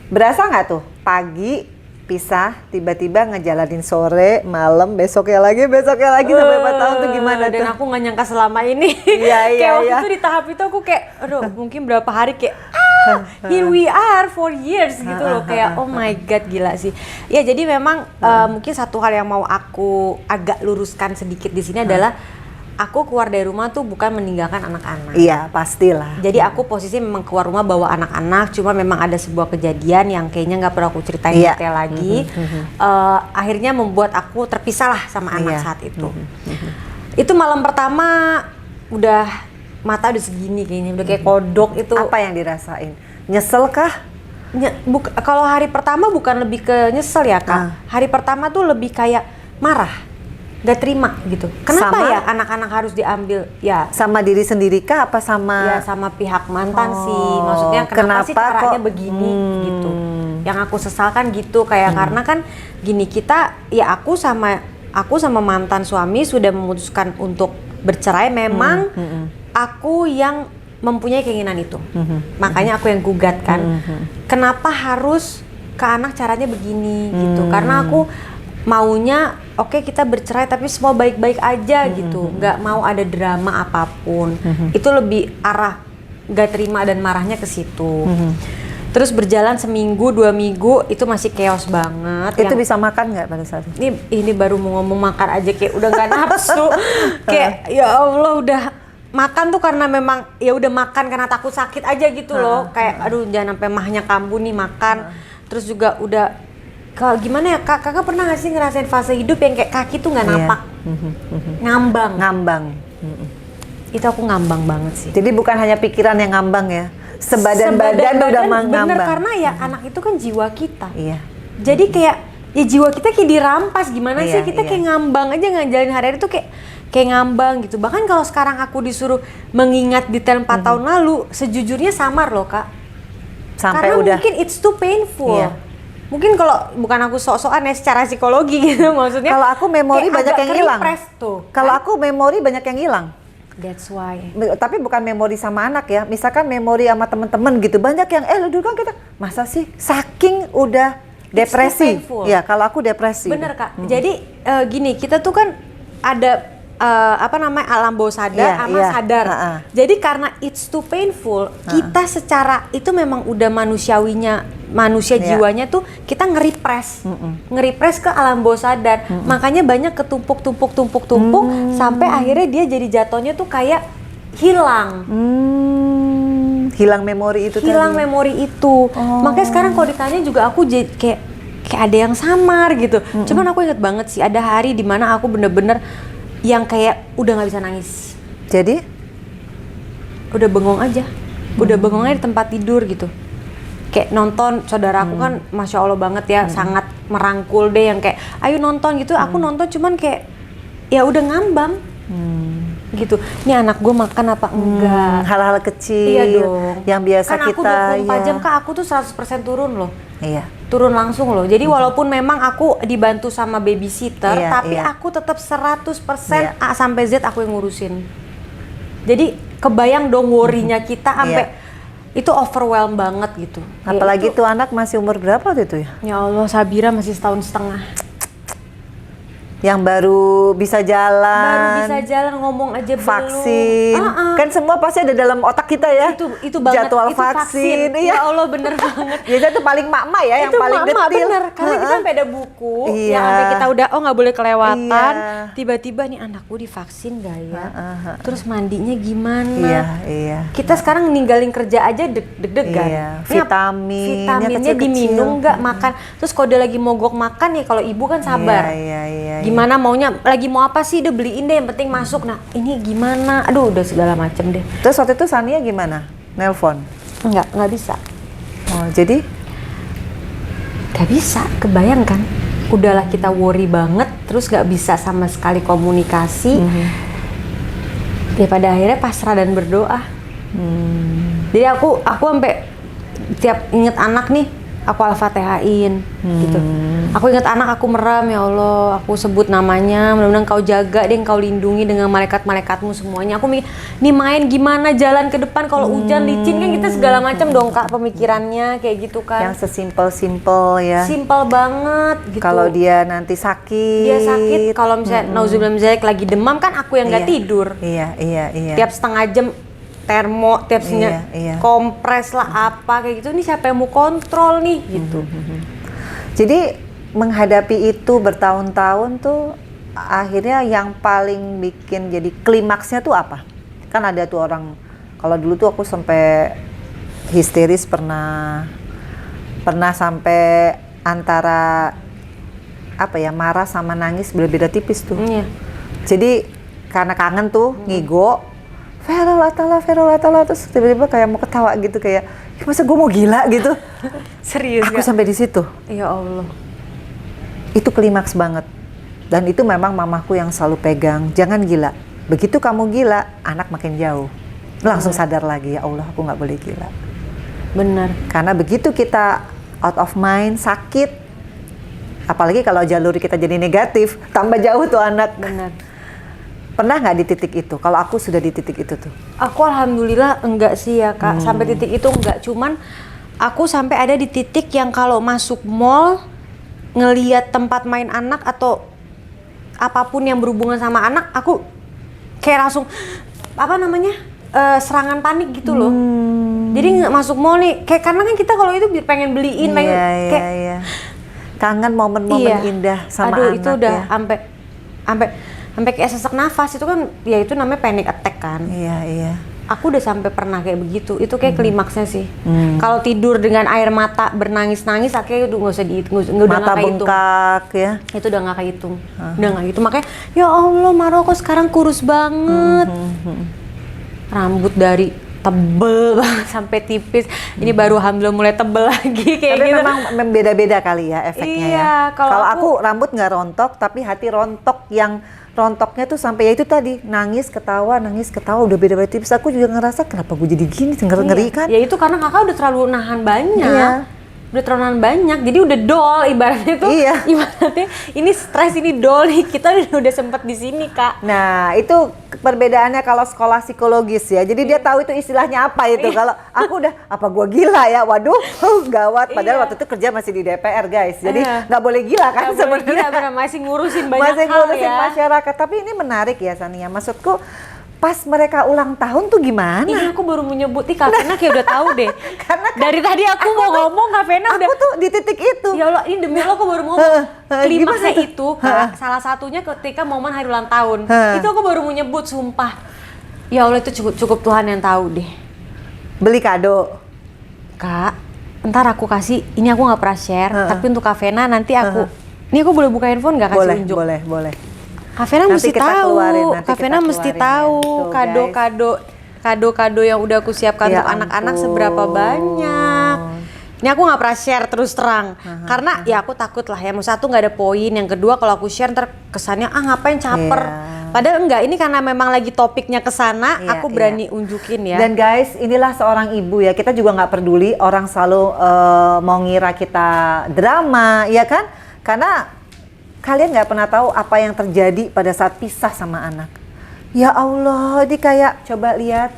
berasa nggak tuh pagi pisah tiba-tiba ngejalanin sore, malam, besoknya lagi sampai 4 tahun tuh gimana Dan tuh? aku nggak nyangka selama ini. Iya, Kayak waktu iya. itu di tahap itu aku kayak, aduh mungkin berapa hari kayak, here we are for years gitu loh. Kayak oh my god gila sih. Ya jadi memang mungkin satu hal yang mau aku agak luruskan sedikit di sini adalah aku keluar dari rumah tuh bukan meninggalkan anak-anak. Iya, pastilah. Jadi aku posisi memang keluar rumah bawa anak-anak, cuma memang ada sebuah kejadian yang kayaknya nggak perlu aku ceritain Iya. detail lagi. Akhirnya membuat aku terpisah lah sama anak Iya. saat itu. Itu malam pertama udah mata udah segini kayaknya, udah kayak kodok itu. Apa yang dirasain? Nyesel kah? Kalau hari pertama bukan lebih ke nyesel ya Kak. Hari pertama tuh lebih kayak marah. Gak terima gitu. Kenapa Sama- ya anak-anak harus diambil ya? Sama diri sendiri kah? Apa sama? Ya sama pihak mantan Oh, sih. Maksudnya kenapa sih kenapa caranya kok- begini gitu. Yang aku sesalkan gitu kayak karena kan gini kita ya aku sama mantan suami sudah memutuskan untuk bercerai memang aku yang mempunyai keinginan itu. Makanya aku yang gugat kan. Kenapa harus ke anak caranya begini gitu. Karena aku maunya oke kita bercerai tapi semua baik-baik aja gitu, nggak mau ada drama apapun. Itu lebih arah nggak terima dan marahnya ke situ. Terus berjalan seminggu 2 minggu itu masih chaos banget. Itu Yang- bisa makan nggak pada saat itu? ini baru mau ngomong makan aja kayak udah nggak nafsu. Kayak ya Allah udah makan tuh karena memang ya udah makan karena takut sakit aja gitu loh. Kayak aduh jangan sampai mahnya kambuh nih makan. Terus juga udah kalau gimana ya kakak pernah nggak sih ngerasain fase hidup yang kayak kaki tuh nggak Iya. napak, ngambang. Itu aku ngambang banget sih. Jadi bukan hanya pikiran yang ngambang ya, sebadan badan udah bener ngambang. karena ya anak itu kan jiwa kita. Iya. Jadi kayak ya jiwa kita kayak dirampas gimana Iya, sih kita iya. kayak ngambang aja ngejalanin hari-hari tuh kayak ngambang gitu. Bahkan kalau sekarang aku disuruh mengingat detail 4 tahun lalu, sejujurnya samar loh Kak. Sampai Karena udah. mungkin it's too painful. Iya. Mungkin kalau bukan aku sok-sokan ya secara psikologi gitu maksudnya. Kalau aku memori kayak banyak agak yang hilang. ke-repress tuh. Kalau kan? aku memori banyak yang hilang. That's why. Tapi bukan memori sama anak ya. Misalkan memori sama temen-temen gitu. Banyak yang lu dulu kan kita masa sih saking udah Depresi. It's too painful. Ya, kalau aku depresi. Bener Kak. Jadi gini, kita tuh kan ada alam bawah sadar sama sadar. Jadi karena it's too painful, kita secara itu memang udah manusia jiwanya tuh kita nge-repress ke alam bawah sadar. Makanya banyak ketumpuk sampai akhirnya dia jadi jatuhnya tuh kayak hilang. Hilang memori itu Hilang tadi. memori itu. Makanya sekarang kalau ditanya juga aku kayak ada yang samar gitu. Cuman aku inget banget sih ada hari dimana aku bener-bener yang kayak udah nggak bisa nangis. Jadi? Udah bengong aja di tempat tidur gitu. Kayak nonton, saudaraku kan Masya Allah banget ya, sangat merangkul deh yang kayak ayo nonton gitu. Aku nonton cuman kayak ya udah ngambang gitu. Ini anak gue makan apa enggak? Hal-hal kecil Iya dong. yang biasa kan aku kita 24 jam Kak, aku tuh 100% turun loh. Iya. Turun langsung loh. Jadi walaupun memang aku dibantu sama babysitter, tapi aku tetap 100% A sampai Z aku yang ngurusin. Jadi kebayang dong worry-nya kita sampai itu overwhelm banget gitu. Apalagi tuh anak masih umur berapa waktu itu ya? Ya Allah, Sabira masih 1,5 tahun. Yang baru bisa jalan. Ngomong aja vaksin. belum. Kan semua pasti ada dalam otak kita ya. Itu banget. Jadwal itu vaksin. Ya Allah, bener banget. Biasanya tuh paling mak-mak ya yang itu paling mama, detil. Bener. Karena kita sampai ada buku Iya. yang sampai kita udah nggak boleh kelewatan. Iya. Tiba-tiba nih anakku divaksin gak ya? Terus mandinya gimana? Iya. Kita sekarang ninggalin kerja aja deg-degan. Iya. Vitaminnya kecil-kecil. diminum nggak makan. Terus kalau dia lagi mogok makan ya kalau ibu kan sabar. Iya. Gimana maunya, lagi mau apa sih, udah beliin deh yang penting masuk. Nah ini gimana, aduh udah segala macem deh. Terus waktu itu Sania gimana? Nelpon? Nggak bisa. Oh jadi? Gak bisa, kebayang kan? Udahlah kita worry banget, terus gak bisa sama sekali komunikasi. Ya pada akhirnya pasrah dan berdoa. Jadi aku sampai tiap inget anak nih, aku Al-Fatihain gitu. Aku ingat anak, aku meram, ya Allah, aku sebut namanya, mudah-mudahan kau jaga deh, kau lindungi dengan malaikat-malaikatmu semuanya. Aku mikir, nih main gimana jalan ke depan kalau hujan licin kan kita segala macam dong Kak pemikirannya kayak gitu kan. Yang sesimpel-simpel ya. Simpel banget gitu. Kalau dia nanti sakit. Dia sakit, kalau misalnya nauzubillah min dzalik lagi demam kan aku yang nggak tidur. Iya. Tiap setengah jam termo, tiap kompres lah apa kayak gitu. Ini siapa yang mau kontrol nih gitu. Jadi menghadapi itu bertahun-tahun tuh akhirnya yang paling bikin jadi klimaksnya tuh apa? Kan ada tuh orang, kalau dulu tuh aku sampai histeris pernah sampai antara apa ya, marah sama nangis beda-beda tipis tuh. Jadi karena kangen tuh ngigo, Vero latala, terus tiba-tiba kayak mau ketawa gitu, kayak masa gue mau gila gitu. Serius aku sampai di situ. Ya Allah. Itu klimaks banget. Dan itu memang mamaku yang selalu pegang, jangan gila. Begitu kamu gila, anak makin jauh. Langsung sadar lagi, ya Allah aku nggak boleh gila. Benar. Karena begitu kita out of mind, sakit, apalagi kalau jalur kita jadi negatif, tambah jauh tuh anak. Benar. Pernah nggak di titik itu? Kalau aku sudah di titik itu tuh. Aku alhamdulillah enggak sih ya Kak, sampai titik itu enggak. Cuman aku sampai ada di titik yang kalau masuk mall, ngelihat tempat main anak atau apapun yang berhubungan sama anak, aku kayak langsung serangan panik gitu loh. Jadi nggak masuk mall nih, kayak karena kan kita kalau itu pengen beliin, Iya. Kangen momen-momen indah sama anak. Itu udah sampai kayak sesak nafas, itu kan ya itu namanya panic attack kan. Iya. Aku udah sampai pernah kayak begitu. Itu kayak klimaksnya sih. Kalau tidur dengan air mata bernangis-nangis, akhirnya udah nggak usah dihitung, udah nggak kehitung. Bengkak ya. Itu udah nggak kehitung. Udah nggak gitu. Makanya ya Allah, Maro kok sekarang kurus banget. Rambut dari tebel sampai tipis. Ini baru alhamdulillah mulai tebel lagi kayak tapi gitu. memang beda-beda kali ya efeknya. Iya, ya. Kalau aku rambut nggak rontok, tapi hati rontok, yang rontoknya tuh sampai ya itu tadi, nangis ketawa udah beda-beda tipis. Aku juga ngerasa kenapa gue jadi gini, ngeri kan. Ya itu karena kakak udah terlalu nahan banyak. Iya. udah terlalu banyak, jadi udah dol ibaratnya tuh. Iya. Ibaratnya ini stres, ini dol nih, kita udah sempet di sini Kak. Nah, itu perbedaannya kalau sekolah psikologis ya. Jadi dia tahu itu istilahnya apa itu. Kalau aku udah, apa gua gila ya? Waduh, gawat. Padahal waktu itu kerja masih di DPR, guys. Jadi nggak boleh gila kan sebenarnya. Masih ngurusin banyak Masih hal ngurusin ya. masyarakat. Tapi ini menarik ya, Sania. Maksudku, pas mereka ulang tahun tuh gimana? Ini aku baru menyebut nih Kak Vena kayak udah tahu deh. Karena dari tadi aku mau ngomong Kak Vena udah. Aku tuh di titik itu. Ya Allah, ini demi Allah aku baru mau ngomong. Klimaksnya gimana tuh? itu, Kak, salah satunya ketika momen hari ulang tahun. Itu aku baru mau nyebut, sumpah. Ya Allah, itu cukup Tuhan yang tahu deh. Beli kado. Kak, ntar aku kasih, ini aku nggak pernah share, tapi untuk Kak Vena nanti aku, ini aku boleh buka handphone nggak kasih unjuk? Boleh. Kak Vena Nanti mesti kita tahu, keluarin, nanti Kak Vena kita mesti keluarin ya. tahu Tuh, kado-kado yang udah aku siapkan Ya untuk anak-anak ampun. seberapa banyak. Ini aku nggak pernah share terus terang, karena ya aku takut lah ya. Satu nggak ada poin, yang kedua kalau aku share ntar kesannya ngapain caper. Iya. Padahal enggak, ini karena memang lagi topiknya kesana, Iya, aku berani unjukin ya. Dan guys, inilah seorang ibu ya. Kita juga nggak peduli orang selalu mau ngira kita drama, ya kan? Karena kalian nggak pernah tahu apa yang terjadi pada saat pisah sama anak. Ya Allah, ini kayak coba lihat.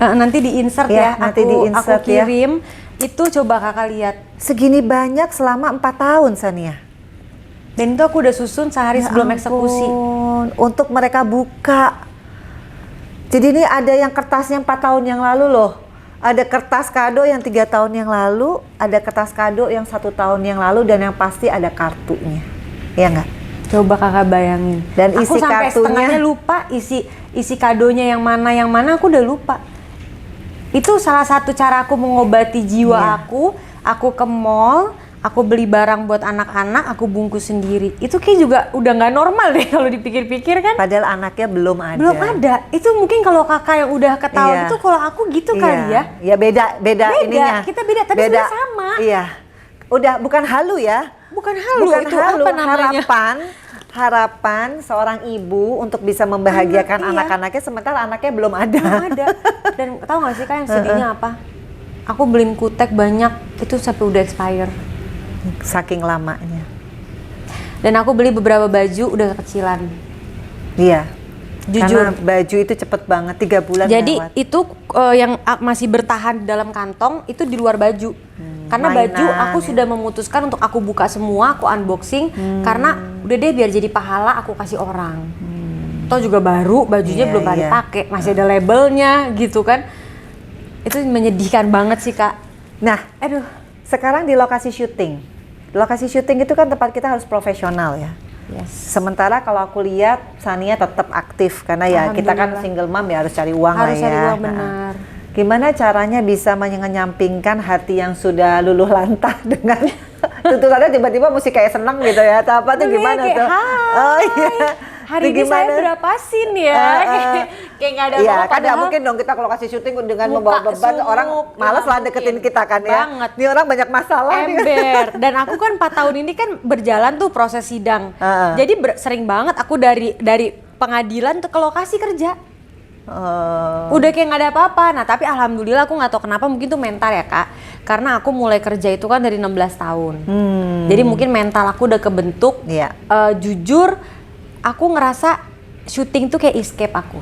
Nanti di-insert Ya, ya, nanti aku di-insert ya. kirim. Itu coba kakak lihat. Segini banyak selama 4 tahun, Sania. Dan itu aku udah susun sehari Ya sebelum ampun, eksekusi. untuk mereka buka. Jadi ini ada yang kertasnya 4 tahun yang lalu loh. Ada kertas kado yang 3 tahun yang lalu, ada kertas kado yang 1 tahun yang lalu, dan yang pasti ada kartunya. Ya nggak? Coba kakak bayangin. Dan aku isi sampai kartunya- setengahnya lupa isi kadonya yang mana aku udah lupa. Itu salah satu cara aku mengobati jiwa Iya. aku ke mall, aku beli barang buat anak-anak, aku bungkus sendiri. Itu kayak juga udah nggak normal deh kalau dipikir-pikir kan. Padahal anaknya belum ada. Belum ada. Itu mungkin kalau kakak yang udah ketahuan Iya. itu, kalau aku gitu kali ya. Ya beda ininya. Kita beda, tapi sebenarnya sama. Iya. Udah bukan halu ya. Bukan halu, Bukan itu halu, apa namanya? harapan seorang ibu untuk bisa membahagiakan Iya. anak-anaknya, sementara anaknya belum ada. Belum ada. Dan tahu nggak sih Kak yang sedihnya apa? Aku beliin kutek banyak, itu sampai udah expire. Saking lamanya. Dan aku beli beberapa baju udah kekecilan. Iya. Jujur. Karena baju itu cepet banget, 3 bulan Jadi lewat. itu yang masih bertahan di dalam kantong itu di luar baju. Karena baju mainan, aku ya. sudah memutuskan untuk aku buka semua, aku unboxing, karena udah deh biar jadi pahala aku kasih orang. Toh juga baru, bajunya Iya, belum pernah iya. dipakai, masih ada labelnya gitu kan. Itu menyedihkan banget sih Kak. Nah, Aduh. sekarang di lokasi syuting. Lokasi syuting itu kan tempat kita harus profesional ya. Yes. Sementara kalau aku lihat Sania tetap aktif karena ya kita kan Alhamdulillah. single mom ya, harus cari uang Harus lah ya. cari uang, Nah, benar. gimana caranya bisa menyampingkan hati yang sudah luluh lantah dengan tuntutannya tiba-tiba mesti kayak seneng gitu ya, atau apa tuh Makanya gimana kayak, tuh? "Hai, Oh iya. hari Itu ini saya berapa sin ya?" Kayak nggak ada Iya, apa-apa, kan nggak padahal mungkin dong kita kalau kasih syuting dengan muka membawa beban, sumuk, orang malas nggak lah deketin mungkin. kita kan ya. Banget. Ini orang banyak masalah nih. Ember. Dan aku kan 4 tahun ini kan berjalan tuh proses sidang. Jadi sering banget aku dari pengadilan tuh ke lokasi kerja. Udah kayak nggak ada apa-apa. Nah tapi alhamdulillah aku nggak tahu kenapa, mungkin tuh mental ya Kak. Karena aku mulai kerja itu kan dari 16 tahun. Jadi mungkin mental aku udah kebentuk. Iya. Jujur aku ngerasa syuting tuh kayak escape aku.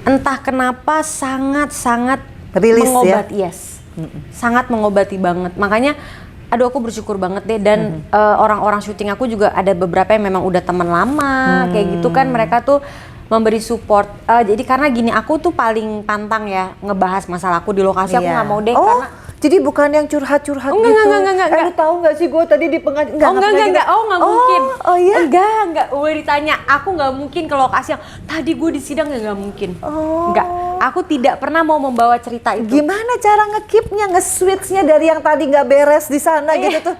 Entah kenapa sangat-sangat Rilis ya? mengobati, yes. Sangat mengobati banget. Makanya aduh aku bersyukur banget deh. Dan orang-orang syuting aku juga ada beberapa yang memang udah teman lama kayak gitu kan, mereka tuh memberi support. Jadi karena gini, aku tuh paling pantang ya ngebahas masalah aku di lokasi. Aku Iya. nggak mau deh Oh, karena jadi bukan yang curhat-curhat Oh, gitu. enggak. Lu tahu nggak sih gue tadi di pengadilan? enggak. Oh, nggak mungkin. Oh iya. Enggak. Udah ditanya, aku nggak mungkin ke lokasi yang tadi gue di sidang, nggak mungkin. Oh. Enggak. Aku tidak pernah mau membawa cerita itu. Gimana cara nge-keep-nya, nge-switch-nya dari yang tadi nggak beres di sana gitu tuh?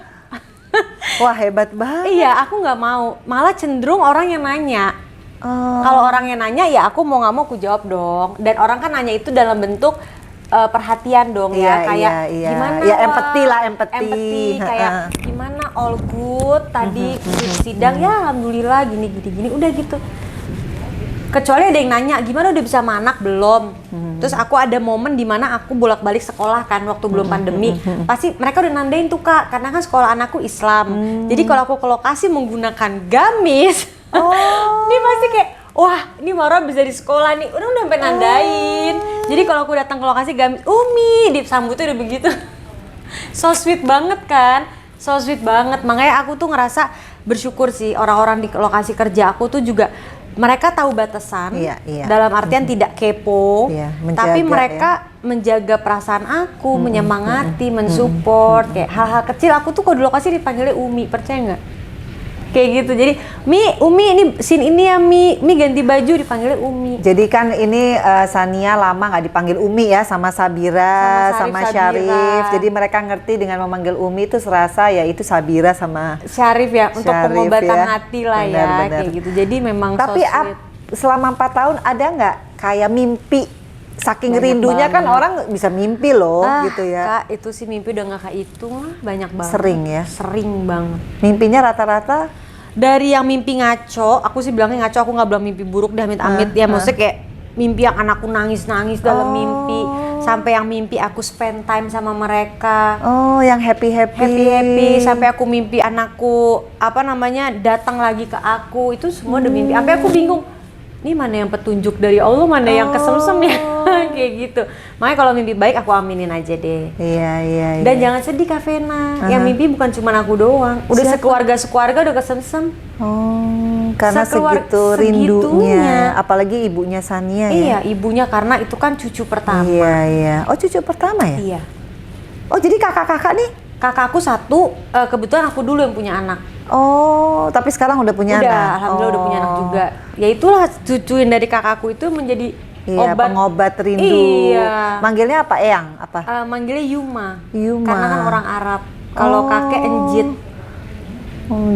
Wah, hebat banget. Iya, aku nggak mau. Malah cenderung orang yang nanya. Oh. Kalau orang yang nanya, ya aku mau nggak mau aku jawab dong. Dan orang kan nanya itu dalam bentuk perhatian dong ya, kayak iya. gimana Ya Wak? empati lah, empati. Empati, kayak gimana all good tadi sidang, ya alhamdulillah gini udah gitu. Kecuali ada yang nanya, gimana udah bisa sama anak belum? Terus aku ada momen di mana aku bolak-balik sekolah kan waktu belum pandemi. Pasti mereka udah nandain tuh Kak, karena kan sekolah anakku Islam. Jadi kalau aku ke lokasi menggunakan gamis, ini pasti kayak, wah ini Marwa bisa di sekolah nih, udah sampai nandain. Jadi kalau aku datang ke lokasi gamis, Umi, disambutnya udah begitu. So sweet banget kan? So sweet banget. Makanya aku tuh ngerasa bersyukur sih orang-orang di lokasi kerja aku tuh juga mereka tahu batasan, dalam artian tidak kepo, tapi mereka menjaga perasaan aku, menyemangati, mensupport, kayak hal-hal kecil. Aku tuh kalau di lokasi dipanggilnya Umi, percaya nggak? Kayak gitu. Jadi Umi ini scene ini ya Mi ganti baju dipanggilnya Umi. Jadi kan ini Sania lama nggak dipanggil Umi ya sama Sabira, sama Syarif. Jadi mereka ngerti dengan memanggil Umi itu serasa ya itu Sabira sama Syarif ya, untuk pengobatan ya. hati lah benar. Kayak gitu. Jadi memang tapi selama 4 tahun ada nggak kayak mimpi? Saking banyak rindunya banget. Kan orang bisa mimpi loh gitu ya. Kak, itu sih mimpi udah nggak kehitung, banyak banget. Sering ya? Sering banget. Mimpinya rata-rata? Dari yang mimpi ngaco, aku sih bilangnya ngaco, aku nggak bilang mimpi buruk deh, amit-amit ya. Maksudnya kayak mimpi yang anakku nangis-nangis dalam mimpi, sampai yang mimpi aku spend time sama mereka. Oh, yang happy-happy. Happy-happy, sampai aku mimpi anakku datang lagi ke aku, itu semua udah mimpi. Sampai aku bingung, ini mana yang petunjuk dari Allah, mana yang kesemsem ya. Kayak gitu. Makanya kalau mimpi baik aku aminin aja deh. Iya. Dan jangan sedih Kak Vena, yang mimpi bukan cuma aku doang, udah sekeluarga udah kesemsem. Oh, karena segitu rindunya, apalagi ibunya Sania ya. Iya, ibunya karena itu kan cucu pertama. Iya. Oh, cucu pertama ya? Iya. Oh, jadi kakak-kakak nih? Kakakku satu, kebetulan aku dulu yang punya anak. Oh, tapi sekarang udah punya anak? Udah, alhamdulillah udah punya anak juga. Ya itulah cucuin dari kakakku itu menjadi pengobat rindu. Iya. Manggilnya apa, Eyang? Apa? Manggilnya Yuma. Yuma. Karena kan orang Arab. Kalau kakek Enjit.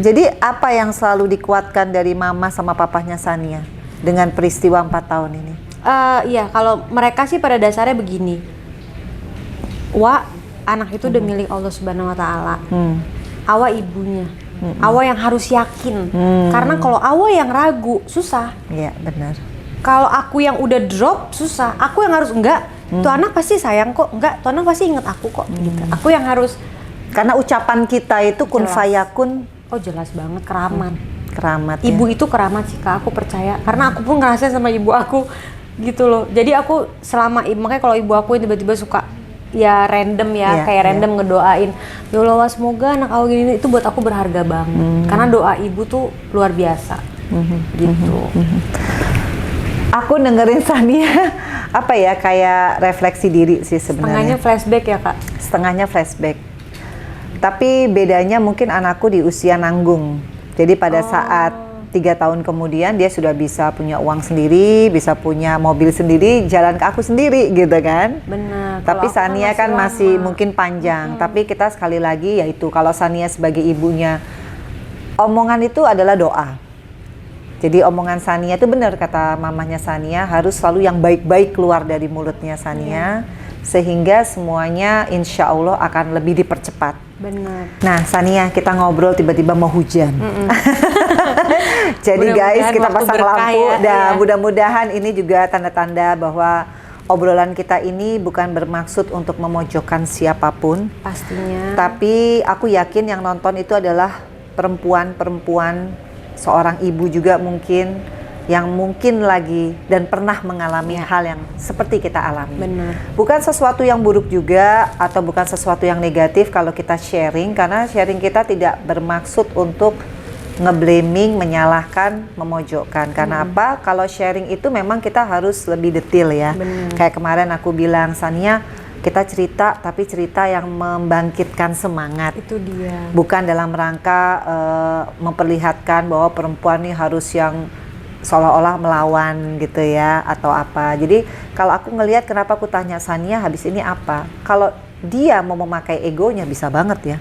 Jadi apa yang selalu dikuatkan dari mama sama papahnya Sania dengan peristiwa 4 tahun ini? Iya, kalau mereka sih pada dasarnya begini. Anak itu udah milik Allah Subhanahu Wa Taala. Awa ibunya. Awa yang harus yakin. Karena kalau Awa yang ragu, susah. Iya, benar. Kalau aku yang udah drop, susah. Aku yang harus enggak. Tuh anak pasti sayang kok. Enggak, tuh anak pasti inget aku kok. Gitu. Aku yang harus. Karena ucapan kita itu kun fayakun. Oh jelas banget, keramat. Keramat. Ibu itu keramat sih Kak, aku percaya. Karena aku pun ngerasain sama ibu aku gitu loh. Jadi aku makanya kalau ibu aku tiba-tiba suka ya random ya, kayak random ngedoain, ya Allah semoga anak aku gini, itu buat aku berharga banget. Karena doa ibu tuh luar biasa. Gitu. Aku dengerin Sania apa ya, kayak refleksi diri sih sebenarnya. Setengahnya flashback ya Kak? Setengahnya flashback. Tapi bedanya mungkin anakku di usia nanggung. Jadi pada saat 3 tahun kemudian dia sudah bisa punya uang sendiri, bisa punya mobil sendiri, jalan ke aku sendiri gitu kan. Benar. Tapi Sania kan masih mungkin panjang. Tapi kita sekali lagi yaitu kalau Sania sebagai ibunya, omongan itu adalah doa. Jadi omongan Sania itu benar kata mamanya Sania, harus selalu yang baik-baik keluar dari mulutnya Sania, sehingga semuanya insya Allah akan lebih dipercepat. Benar. Nah Sania, kita ngobrol tiba-tiba mau hujan. Jadi guys, kita pasang lampu dan mudah-mudahan ini juga tanda-tanda bahwa obrolan kita ini bukan bermaksud untuk memojokkan siapapun. Pastinya. Tapi aku yakin yang nonton itu adalah perempuan-perempuan, seorang ibu juga mungkin yang mungkin lagi dan pernah mengalami hal yang seperti kita alami. Benar. Bukan sesuatu yang buruk juga atau bukan sesuatu yang negatif kalau kita sharing, karena sharing kita tidak bermaksud untuk ngeblaming, menyalahkan, memojokkan. Karena apa? Kalau sharing itu memang kita harus lebih detail ya. Benar. Kayak kemarin aku bilang, Sania, kita cerita tapi cerita yang membangkitkan semangat. Itu dia. Bukan dalam rangka memperlihatkan bahwa perempuan ini harus yang seolah-olah melawan gitu ya atau apa. Jadi kalau aku ngelihat, kenapa aku tanya Sania habis ini apa? Kalau dia mau memakai egonya bisa banget ya.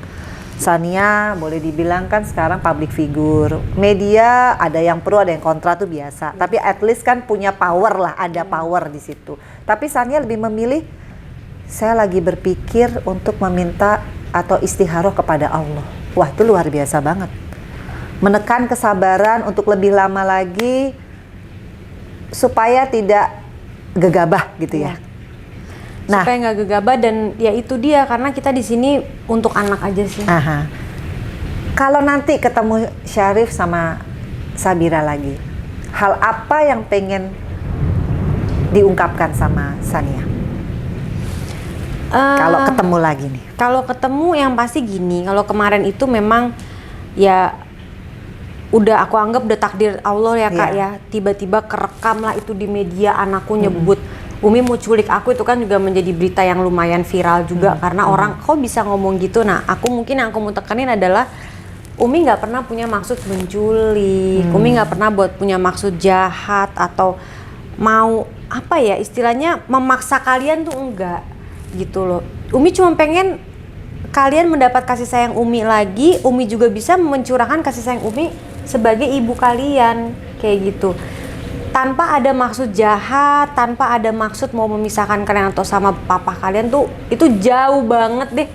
Sania boleh dibilang kan sekarang public figure. Media ada yang pro ada yang kontra tuh biasa. Tapi at least kan punya power lah, ada power di situ. Tapi Sania lebih memilih, saya lagi berpikir untuk meminta atau istikharah kepada Allah. Wah, itu luar biasa banget. Menekan kesabaran untuk lebih lama lagi supaya tidak gegabah gitu ya. Nah, supaya nggak gegabah, dan ya itu dia, karena kita di sini untuk anak aja sih. Kalau nanti ketemu Syarif sama Sabira lagi, hal apa yang pengen diungkapkan sama Sania? Kalau ketemu lagi nih. Kalau ketemu yang pasti gini, kalau kemarin itu memang ya udah aku anggap udah takdir Allah ya Kak ya. Tiba-tiba kerekam lah itu di media, anakku nyebut Umi mau culik aku, itu kan juga menjadi berita yang lumayan viral juga karena orang kok bisa ngomong gitu. Nah, aku mungkin yang aku mau tekenin adalah Umi nggak pernah punya maksud menculik, Umi nggak pernah buat punya maksud jahat atau mau apa ya istilahnya memaksa kalian tuh enggak gitu loh. Umi cuma pengen kalian mendapat kasih sayang Umi lagi, Umi juga bisa mencurahkan kasih sayang Umi sebagai ibu kalian kayak gitu. Tanpa ada maksud jahat, tanpa ada maksud mau memisahkan kalian atau sama papa kalian tuh itu jauh banget deh.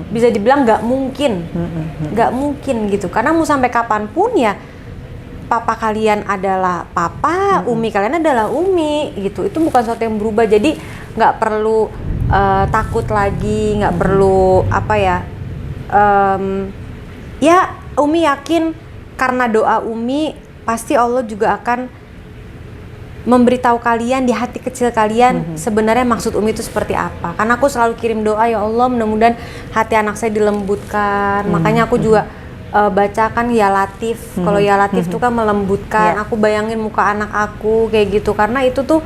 Bisa dibilang nggak mungkin gitu. Karena mau sampai kapanpun ya papa kalian adalah papa, Umi kalian adalah Umi gitu. Itu bukan sesuatu yang berubah. Jadi nggak perlu takut lagi, nggak perlu apa ya. Ya Umi yakin karena doa Umi pasti Allah juga akan memberitahu kalian di hati kecil kalian sebenarnya maksud Umi itu seperti apa. Karena aku selalu kirim doa, ya Allah mudah-mudahan hati anak saya dilembutkan. Makanya aku juga bacakan Ya Latif. Kalau Ya Latif itu kan melembutkan. Aku bayangin muka anak aku kayak gitu. Karena itu tuh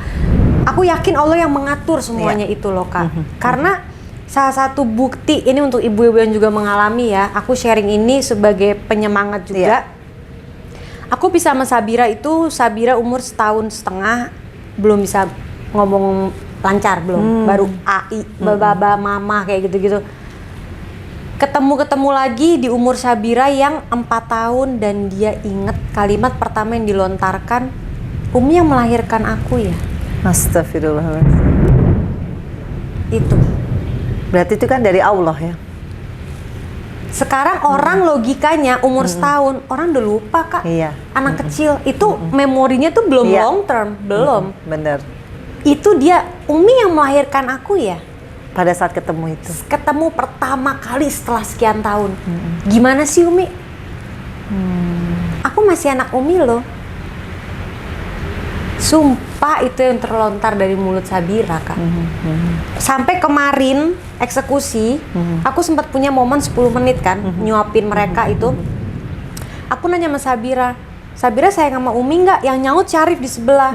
aku yakin Allah yang mengatur semuanya itu loh Kak. Karena salah satu bukti ini untuk ibu-ibu yang juga mengalami ya. Aku sharing ini sebagai penyemangat juga. Aku bisa sama Sabira itu, Sabira umur 1,5 tahun, belum bisa ngomong lancar belum, baru AI, baba, mama kayak gitu-gitu. Ketemu lagi di umur Sabira yang 4 tahun dan dia inget kalimat pertama yang dilontarkan, Umi yang melahirkan aku ya. Astagfirullahaladzim. Itu. Berarti itu kan dari Allah ya. Sekarang orang logikanya umur 1 tahun, orang udah lupa Kak. Anak kecil itu memorinya tuh belum long term, belum. Bener. Itu dia, Umi yang melahirkan aku ya. Pada saat ketemu itu. Ketemu pertama kali setelah sekian tahun. Gimana sih Umi? Aku masih anak Umi loh. Sumpah itu yang terlontar dari mulut Sabira Kak. Sampai kemarin eksekusi, aku sempat punya momen 10 menit kan, nyuapin mereka itu. Aku nanya sama Sabira, Sabira sayang sama Umi nggak? Yang nyaut Syarif di sebelah.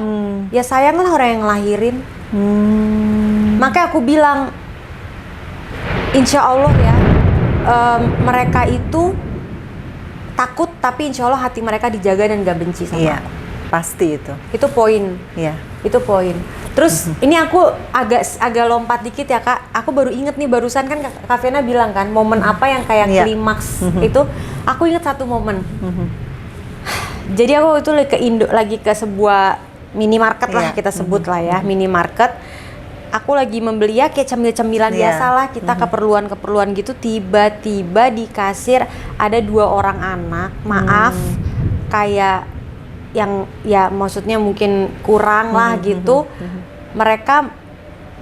Ya sayang lah orang yang ngelahirin. Makanya aku bilang, insya Allah ya, mereka itu takut tapi insya Allah hati mereka dijaga dan gak benci sama aku. Pasti itu. Itu poin. Itu poin. Terus ini aku agak lompat dikit ya Kak. Aku baru inget nih barusan kan Kak Vena bilang kan momen apa yang kayak klimaks itu. Aku inget satu momen. Jadi aku itu lagi ke sebuah minimarket lah kita sebut lah ya, minimarket. Aku lagi membeli ya kayak cemil-cemilan biasa lah, kita keperluan-keperluan gitu. Tiba-tiba di kasir ada 2 orang anak, maaf kayak yang ya maksudnya mungkin kurang lah gitu. Mereka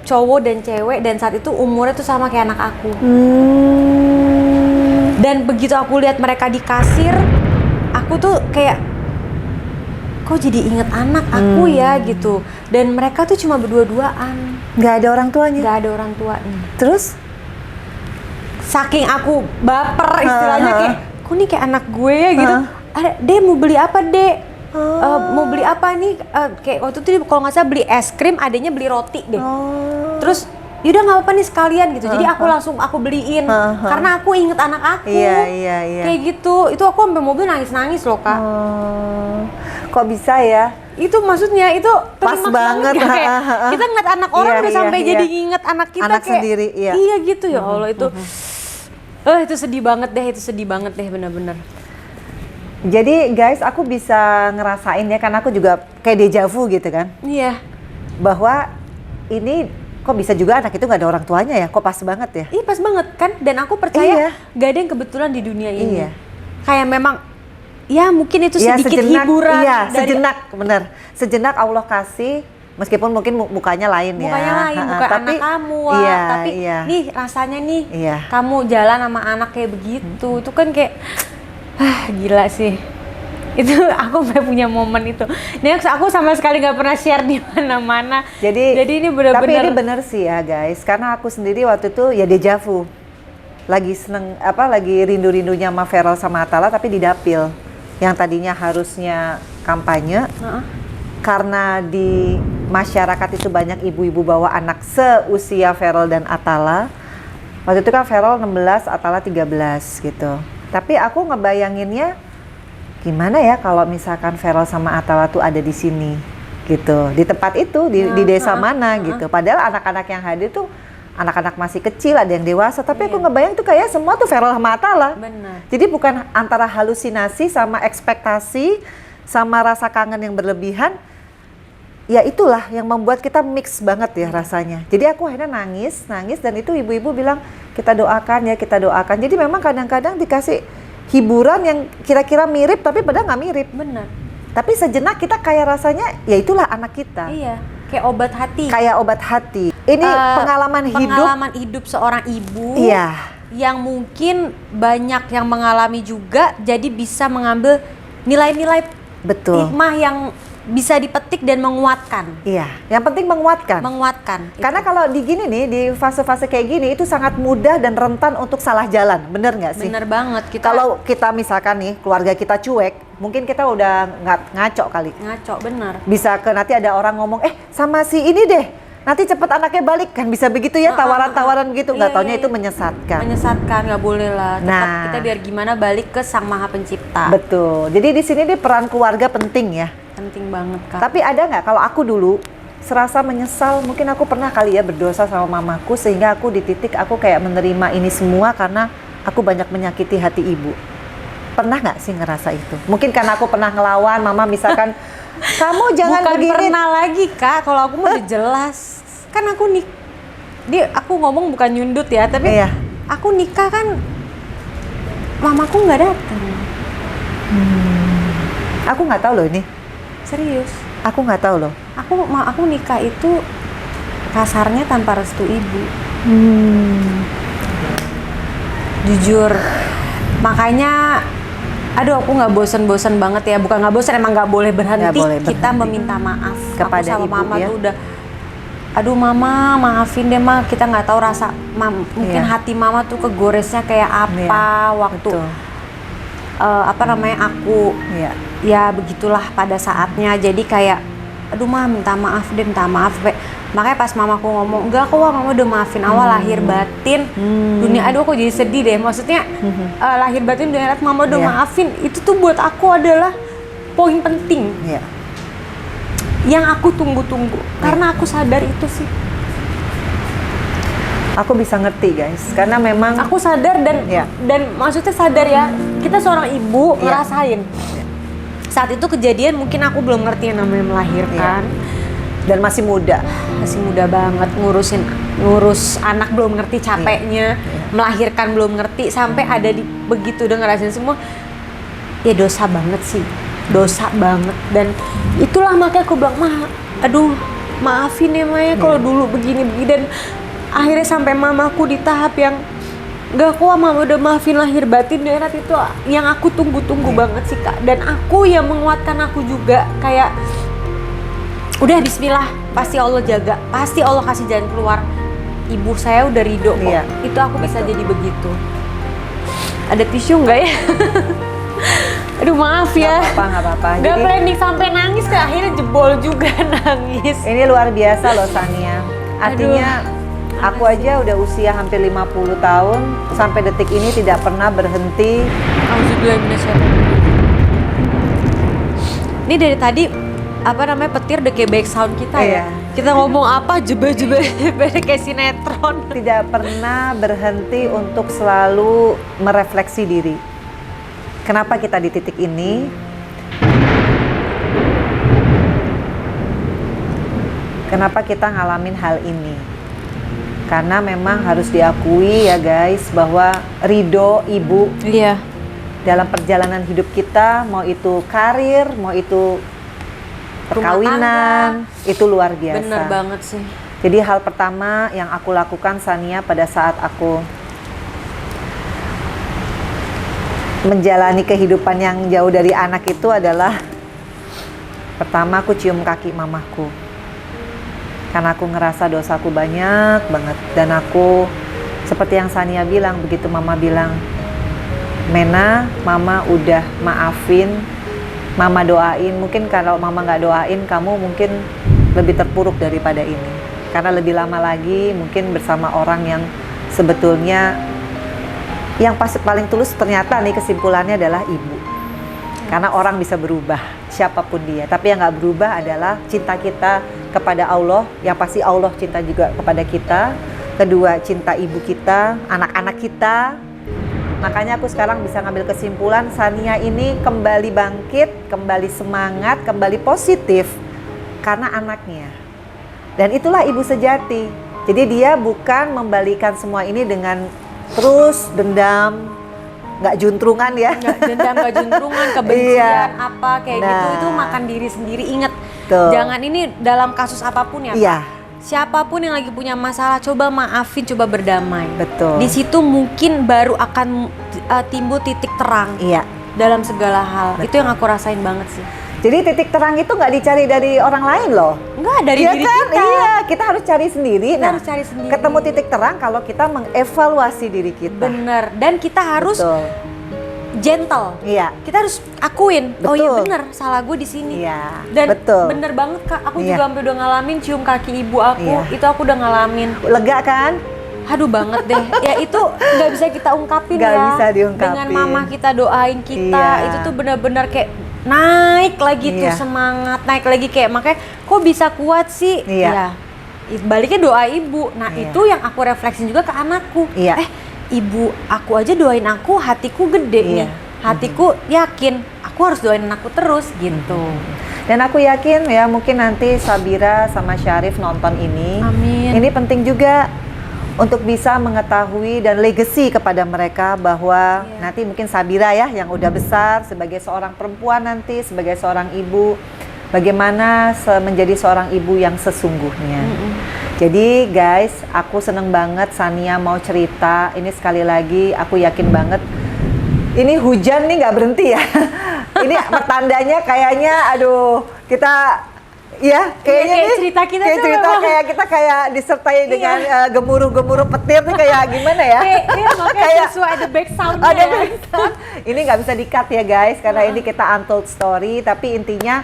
cowok dan cewek dan saat itu umurnya tuh sama kayak anak aku. Dan begitu aku lihat mereka di kasir, aku tuh kayak kok jadi inget anak aku ya gitu. Dan mereka tuh cuma berdua-duaan. Gak ada orang tuanya? Gak ada orang tuanya. Terus? Saking aku baper istilahnya kayak, kok nih kayak anak gue ya gitu. Dek mau beli apa dek? Mau beli apa nih? Kayak waktu itu kalau nggak salah beli es krim, adanya beli roti deh. Terus yaudah nggak apa-apa nih sekalian gitu. Jadi aku langsung beliin karena aku inget anak aku. Kayak gitu. Itu aku sampai mobil nangis-nangis loh Kak. Kok bisa ya? Itu maksudnya itu pas banget. Kayak, kita ngeliat anak orang udah sampai jadi inget anak kita anak kayak sendiri. Iya gitu ya Allah itu. Itu sedih banget deh, bener-bener. Jadi guys, aku bisa ngerasain ya, karena aku juga kayak deja vu gitu kan. Iya. Bahwa ini kok bisa juga anak itu nggak ada orang tuanya ya, kok pas banget ya. Iya pas banget kan, dan aku percaya gak ada yang kebetulan di dunia ini. Kayak memang ya mungkin itu Ya, sedikit sejenak, hiburan iya, dari sejenak, bener. Sejenak Allah kasih, meskipun mungkin mukanya lain ya. mukanya lain, bukan tapi, anak kamu, Wak. iya, Tapi iya. nih rasanya nih Iya. kamu jalan sama anak kayak begitu, itu kan kayak gila sih. Itu aku sampai punya momen itu. Nih aku sama sekali nggak pernah share di mana-mana. Jadi ini benar-benar. Tapi ini bener sih ya guys, karena aku sendiri waktu itu ya dejavu. Lagi seneng, lagi rindu-rindunya sama Feral sama Atala, tapi di dapil. Yang tadinya harusnya kampanye, karena di masyarakat itu banyak ibu-ibu bawa anak seusia Feral dan Atala. Waktu itu kan Feral 16, Atala 13 gitu. Tapi aku ngebayanginnya gimana ya kalau misalkan Feral sama Atala tuh ada di sini gitu, di tempat itu, di desa mana gitu. Padahal anak-anak yang hadir tuh anak-anak masih kecil, ada yang dewasa, tapi aku ngebayang tuh kayak semua tuh Feral sama Atala. Benar. Jadi bukan antara halusinasi sama ekspektasi sama rasa kangen yang berlebihan. Ya itulah yang membuat kita mix banget ya rasanya. Jadi aku akhirnya nangis dan itu ibu-ibu bilang kita doakan ya, kita doakan. Jadi memang kadang-kadang dikasih hiburan yang kira-kira mirip tapi padahal nggak mirip. Benar. Tapi sejenak kita kayak rasanya ya itulah anak kita. Iya, kayak obat hati. Kayak obat hati. Ini pengalaman hidup seorang ibu. Iya. Yang mungkin banyak yang mengalami juga, jadi bisa mengambil nilai-nilai hikmah yang bisa dipetik dan menguatkan. Iya, yang penting menguatkan. Karena kalau di gini nih, di fase-fase kayak gini itu sangat mudah dan rentan untuk salah jalan, bener nggak sih? Bener banget. Kalau kita misalkan nih, keluarga kita cuek, mungkin kita udah ngaco kali. Ngaco, bener. Bisa nanti ada orang ngomong, sama si ini deh, nanti cepet anaknya balik, kan bisa begitu ya, tawaran-tawaran gitu, nggak taunya itu menyesatkan. Menyesatkan, nggak boleh lah. Tetap kita biar gimana balik ke Sang Maha Pencipta. Betul. Jadi di sini nih peran keluarga penting ya. Penting banget, Kak. Tapi ada nggak kalau aku dulu serasa menyesal, mungkin aku pernah kali ya berdosa sama mamaku sehingga aku di titik aku kayak menerima ini semua karena aku banyak menyakiti hati ibu. Pernah nggak sih ngerasa itu? Mungkin karena aku pernah ngelawan, mama misalkan kamu jangan Bukan begini. pernah lagi, Kak. Kalau aku mah udah jelas. Kan aku aku ngomong bukan nyundut ya, tapi aku nikah kan mamaku nggak datang. Aku nggak tahu loh ini. Serius. Aku nggak tahu loh. Aku nikah itu kasarnya tanpa restu ibu. Jujur. Makanya, aduh aku nggak bosen-bosen banget ya. Bukan nggak bosen, emang nggak boleh berhenti. Kita meminta maaf kepada aku sama ibu mama ya. tuh udah. Aduh mama, maafin deh ma. Kita nggak tahu rasa mungkin hati mama tuh kegoresnya kayak apa waktu. Aku ya begitulah pada saatnya. Jadi kayak aduh mah minta maaf. Makanya pas mamaku ngomong enggak kok mama udah maafin awal lahir batin dunia. Aduh aku jadi sedih deh, maksudnya lahir batin dunia akhirat mama udah maafin. Itu tuh buat aku adalah poin penting yang aku tunggu-tunggu karena aku sadar itu sih. Aku bisa ngerti guys, karena memang aku sadar dan maksudnya sadar ya, kita seorang ibu ngerasain. Saat itu kejadian mungkin aku belum ngerti yang namanya melahirkan. Dan masih muda banget, ngurus anak belum ngerti capeknya, melahirkan belum ngerti, sampai ada di begitu udah ngerasain semua. Ya dosa banget sih, dosa banget. Dan itulah makanya aku bilang, aduh maafin ya Maya kalau dulu begini dan akhirnya sampai mamaku di tahap yang enggak kok mama udah maafin lahir batin daerah itu yang aku tunggu-tunggu banget sih Kak. Dan aku yang menguatkan aku juga kayak udah bismillah, pasti Allah jaga, pasti Allah kasih jalan keluar. Ibu saya udah ridho kok. Itu aku bisa jadi begitu. Ada tisu nggak ya? Aduh maaf ya. Nggak apa-apa. Nggak planning sampai nangis, ke akhirnya jebol juga nangis. Ini luar biasa loh Sania. Artinya aku aja udah usia hampir 50 tahun, sampai detik ini tidak pernah berhenti. Ini dari tadi petir udah kayak back sound kita ya. Kita ngomong apa jebe-jebe kayak sinetron. Tidak pernah berhenti untuk selalu merefleksi diri. Kenapa kita di titik ini? Kenapa kita ngalamin hal ini? Karena memang harus diakui ya guys, bahwa ridho ibu dalam perjalanan hidup kita, mau itu karir, mau itu perkawinan, itu luar biasa. Bener banget sih. Jadi hal pertama yang aku lakukan, Sania, pada saat aku menjalani kehidupan yang jauh dari anak itu adalah pertama aku cium kaki mamaku. Karena aku ngerasa dosaku banyak banget. Dan aku, seperti yang Sania bilang, begitu mama bilang, Mena, mama udah maafin, mama doain. Mungkin kalau mama nggak doain, kamu mungkin lebih terpuruk daripada ini. Karena lebih lama lagi mungkin bersama orang yang sebetulnya yang paling tulus ternyata nih kesimpulannya adalah ibu. Karena orang bisa berubah, siapapun dia. Tapi yang nggak berubah adalah cinta kita kepada Allah. Yang pasti Allah cinta juga kepada kita. Kedua, cinta ibu kita, anak-anak kita. Makanya aku sekarang bisa ngambil kesimpulan, Sania ini kembali bangkit, kembali semangat, kembali positif. Karena anaknya. Dan itulah ibu sejati. Jadi dia bukan membalikan semua ini dengan terus dendam, nggak juntrungan ya. Nggak dendam, nggak juntrungan, kebencian apa kayak gitu. Itu makan diri sendiri. Ingat, jangan ini dalam kasus apapun ya. Iya. Siapapun yang lagi punya masalah, coba maafin, coba berdamai. Betul. Di situ mungkin baru akan timbul titik terang. Iya. Dalam segala hal. Betul. Itu yang aku rasain banget sih. Jadi titik terang itu nggak dicari dari orang lain loh. Enggak, dari ya diri kan? kita. Iya, kita harus cari sendiri. Kita harus cari sendiri. Ketemu titik terang kalau kita mengevaluasi diri kita. Bener. Dan kita harus gentle. Iya. Kita harus akuin. Betul. Oh iya bener, salah gue di sini. Iya. Dan betul. Bener banget Kak. Aku juga sampai udah ngalamin cium kaki ibu aku. Iya. Itu aku udah ngalamin. Lega kan? Aduh banget deh. Ya itu nggak bisa kita ungkapin Gak ya. bisa diungkapin. Dengan mama kita doain kita. Iya. Itu tuh bener-bener kayak naik lagi tuh semangat, naik lagi kayak makanya kok bisa kuat sih? Iya. Ya, baliknya doa ibu. Nah iya. itu yang aku refleksin juga ke anakku. Iya. Ibu aku aja doain aku, hatiku gede nih. Hatiku yakin, aku harus doain anakku terus gitu. Dan aku yakin ya mungkin nanti Sabira sama Syarif nonton ini. Amin. Ini penting juga untuk bisa mengetahui dan legacy kepada mereka bahwa nanti mungkin Sabira ya yang udah besar sebagai seorang perempuan nanti, sebagai seorang ibu, bagaimana menjadi seorang ibu yang sesungguhnya. Jadi guys, aku seneng banget Sania mau cerita. Ini sekali lagi aku yakin banget ini hujan nih nggak berhenti ya. Ini pertandanya kayaknya aduh kita ya kayaknya kayak nih, cerita kita kayak tuh cerita memang. kayak kita kayak disertai dengan gemuruh-gemuruh petir nih kayak gimana ya? Makanya kayak sesuai ada back sound-nya. Ada back sound. Ini nggak bisa di-cut ya guys karena ini kita untold story, tapi intinya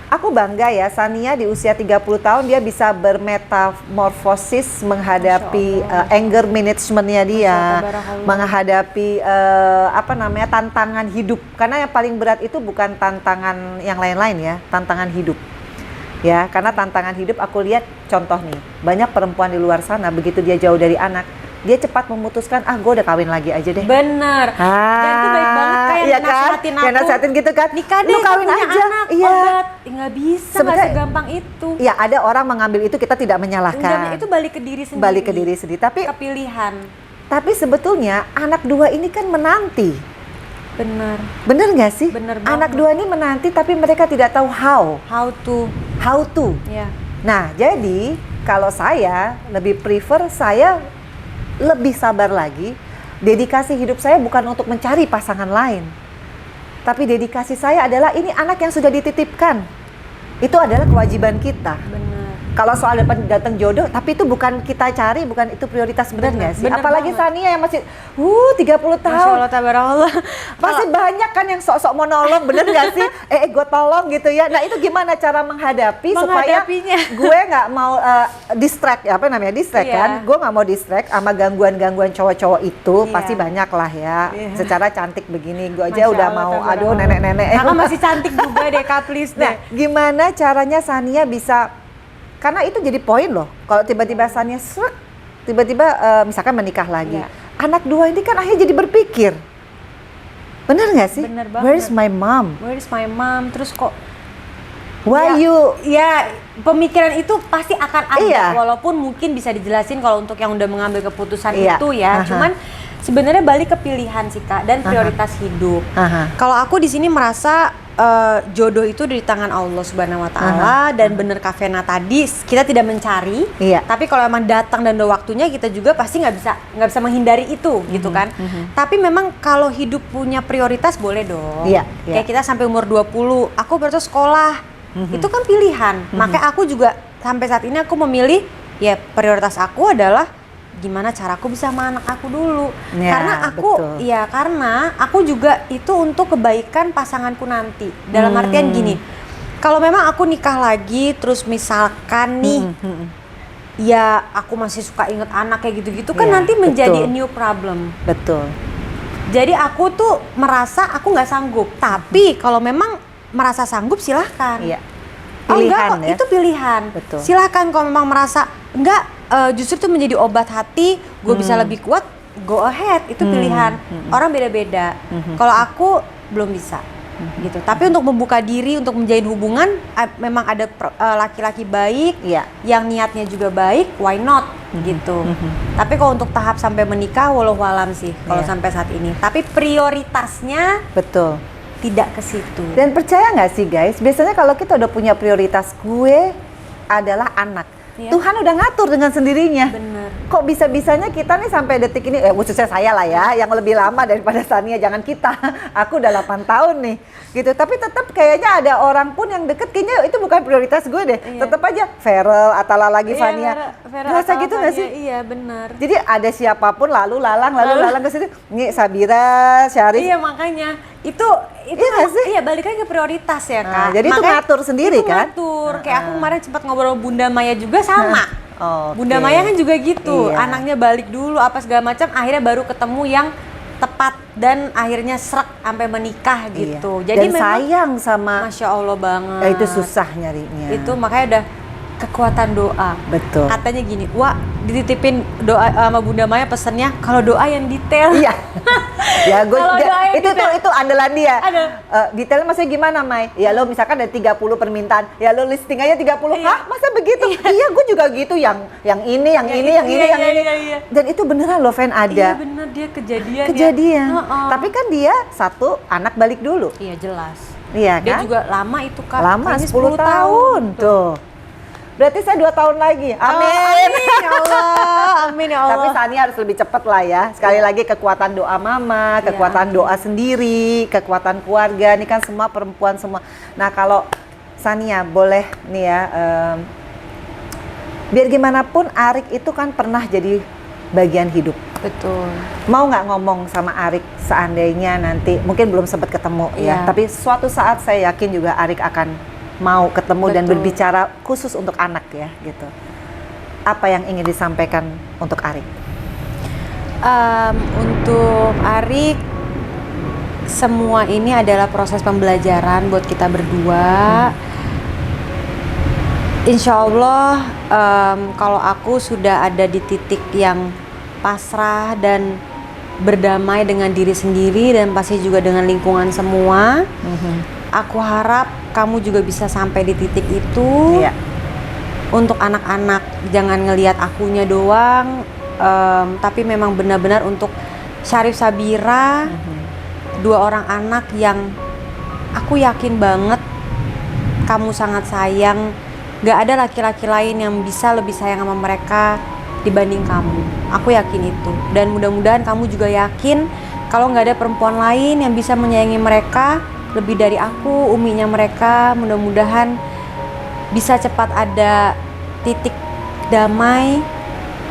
aku bangga ya Sania di usia 30 tahun dia bisa bermetamorfosis menghadapi anger management-nya dia, menghadapi tantangan hidup. Karena yang paling berat itu bukan tantangan yang lain-lain ya, tantangan hidup. Ya, karena tantangan hidup aku lihat contoh nih, banyak perempuan di luar sana begitu dia jauh dari anak, dia cepat memutuskan gue udah kawin lagi aja deh. Bener. Dan itu baik banget kayak iya nasehatin kan? aku. Ya nasehatin gitu kan. Nikah deh, lu kawin punya aja. anak, Iya. obat. Nggak bisa, nggak segampang itu. Iya, ada orang mengambil itu kita tidak menyalahkan. Enggak, itu balik ke diri sendiri. Balik ke diri sendiri. Tapi kepilihan. Tapi sebetulnya anak dua ini kan menanti. Bener nggak sih? Bener banget. Anak dua ini menanti tapi mereka tidak tahu how to. Yeah. Nah, jadi kalau saya lebih prefer saya lebih sabar lagi. Dedikasi hidup saya bukan untuk mencari pasangan lain. Tapi dedikasi saya adalah ini anak yang sudah dititipkan. Itu adalah kewajiban kita. Bener. Kalau soal datang jodoh, tapi itu bukan kita cari, bukan itu prioritas, benar nggak sih? Bener Apalagi banget. Sania yang masih 30 tahun. Masya Allah, tabarakallah. Masih banyak kan yang sok-sok mau nolong, bener nggak sih? Gue tolong gitu ya. Nah itu gimana cara menghadapinya supaya gue nggak mau distract, distract kan? Gue nggak mau distract sama gangguan-gangguan cowok-cowok itu, pasti banyak lah ya. Secara cantik begini, gue aja udah mau, aduh nenek-nenek. Kakak masih cantik juga deh, Kak, please deh. Nah, gimana caranya Sania bisa, karena itu jadi poin loh, kalau tiba-tiba Sania tiba-tiba misalkan menikah lagi, anak dua ini kan akhirnya jadi berpikir, bener nggak sih? Bener banget. Where's my mom? Terus kok pemikiran itu pasti akan ada, walaupun mungkin bisa dijelasin kalau untuk yang udah mengambil keputusan itu ya. Cuman sebenarnya balik ke pilihan sih Kak dan prioritas hidup. Kalau aku di sini merasa jodoh itu di tangan Allah Subhanahu Wa Taala dan bener Kak Vena tadi kita tidak mencari, tapi kalau emang datang dan udah waktunya kita juga pasti nggak bisa menghindari itu gitu kan. Tapi memang kalau hidup punya prioritas boleh dong. Kayak kita sampai umur 20, aku baru sekolah, itu kan pilihan. Makanya aku juga sampai saat ini aku memilih ya prioritas aku adalah gimana caraku bisa sama anak aku dulu. Karena aku juga itu untuk kebaikan pasanganku nanti. Dalam artian gini, kalau memang aku nikah lagi terus misalkan nih ya aku masih suka inget anak kayak gitu-gitu kan nanti menjadi a new problem. Jadi aku tuh merasa aku nggak sanggup, tapi kalau memang merasa sanggup silahkan. Pilihan enggak, itu pilihan. Silahkan kalau memang merasa enggak, justru itu menjadi obat hati, gue bisa lebih kuat, go ahead, itu pilihan. Orang beda-beda. Kalau aku belum bisa, gitu. Tapi untuk membuka diri, untuk menjalin hubungan, memang ada laki-laki baik, yang niatnya juga baik, why not, gitu. Tapi kalau untuk tahap sampai menikah, wallahualam sih, kalau sampai saat ini. Tapi prioritasnya, tidak ke situ. Dan percaya nggak sih guys, biasanya kalau kita udah punya prioritas gue adalah anak, Tuhan udah ngatur dengan sendirinya. Kok bisa-bisanya kita nih sampai detik ini, khususnya saya lah ya, yang lebih lama daripada Sania, jangan kita. Aku udah 8 tahun nih, gitu. Tapi tetap kayaknya ada orang pun yang deket, kayaknya itu bukan prioritas gue deh. Tetap aja Feral, Atala lagi, Fania. Ngerasa gitu nggak sih? Iya benar. Jadi ada siapapun lalu lalang ke situ. Nih Sabira, Syarif. Iya makanya itu iya balik lagi ke prioritas ya Kak. Jadi makanya, itu ngatur sendiri kan? Ngatur. Kayak aku kemarin sempat ngobrol Bunda Maya juga sama. Bunda Maya kan juga gitu. Anaknya balik dulu apa segala macam, akhirnya baru ketemu yang tepat dan akhirnya serak sampai menikah gitu. Jadi dan memang sayang sama, Masya Allah banget. Itu susah nyarinya. Itu makanya udah kekuatan doa. Katanya gini, wah dititipin doa sama Bunda Maya pesennya kalau doa yang detail. Ya gue itu andalan dia. Detailnya maksudnya gimana Mai? Ya lo misalkan ada 30 permintaan, ya lo listing aja 30. Hah, masa begitu? Iya, gue juga gitu, yang ini. Dan itu beneran lo Fen ada. Iya bener, dia kejadian. Tapi kan dia satu anak balik dulu. Iya jelas. Iya kan? Dia juga lama itu Kak. Lama 10 tahun. Tuh. Berarti saya 2 tahun lagi. Amin. Ya Allah. Amin ya Allah. Tapi Sania harus lebih cepat lah ya. Sekali lagi kekuatan doa mama, kekuatan doa sendiri, kekuatan keluarga. Ini kan semua perempuan semua. Nah kalau Sania boleh nih ya, biar gimana pun Arik itu kan pernah jadi bagian hidup. Betul. Mau nggak ngomong sama Arik seandainya nanti, mungkin belum sempat ketemu ya. Tapi suatu saat saya yakin juga Arik akan mau ketemu dan berbicara khusus untuk anak ya gitu. Apa yang ingin disampaikan untuk Arik? Untuk Arik, semua ini adalah proses pembelajaran buat kita berdua. Insya Allah kalau aku sudah ada di titik yang pasrah dan berdamai dengan diri sendiri dan pasti juga dengan lingkungan semua. Aku harap kamu juga bisa sampai di titik itu. Untuk anak-anak jangan ngelihat akunya doang, tapi memang benar-benar untuk Syarif Sabira, 2 orang anak yang aku yakin banget kamu sangat sayang. Gak ada laki-laki lain yang bisa lebih sayang sama mereka dibanding kamu. Aku yakin itu. Dan mudah-mudahan kamu juga yakin kalau gak ada perempuan lain yang bisa menyayangi mereka lebih dari aku, uminya mereka. Mudah-mudahan bisa cepat ada titik damai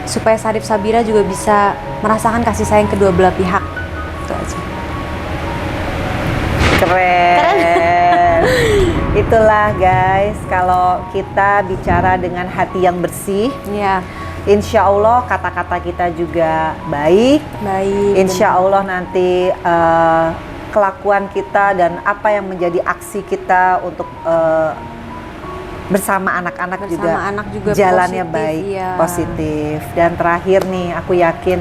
supaya Syarif Sabira juga bisa merasakan kasih sayang kedua belah pihak. Itu aja. Keren. Itulah guys, kalau kita bicara dengan hati yang bersih, insya Allah kata-kata kita juga baik. Insya Allah nanti kelakuan kita dan apa yang menjadi aksi kita untuk bersama anak-anak juga jalannya positif, baik, positif. Dan terakhir nih, aku yakin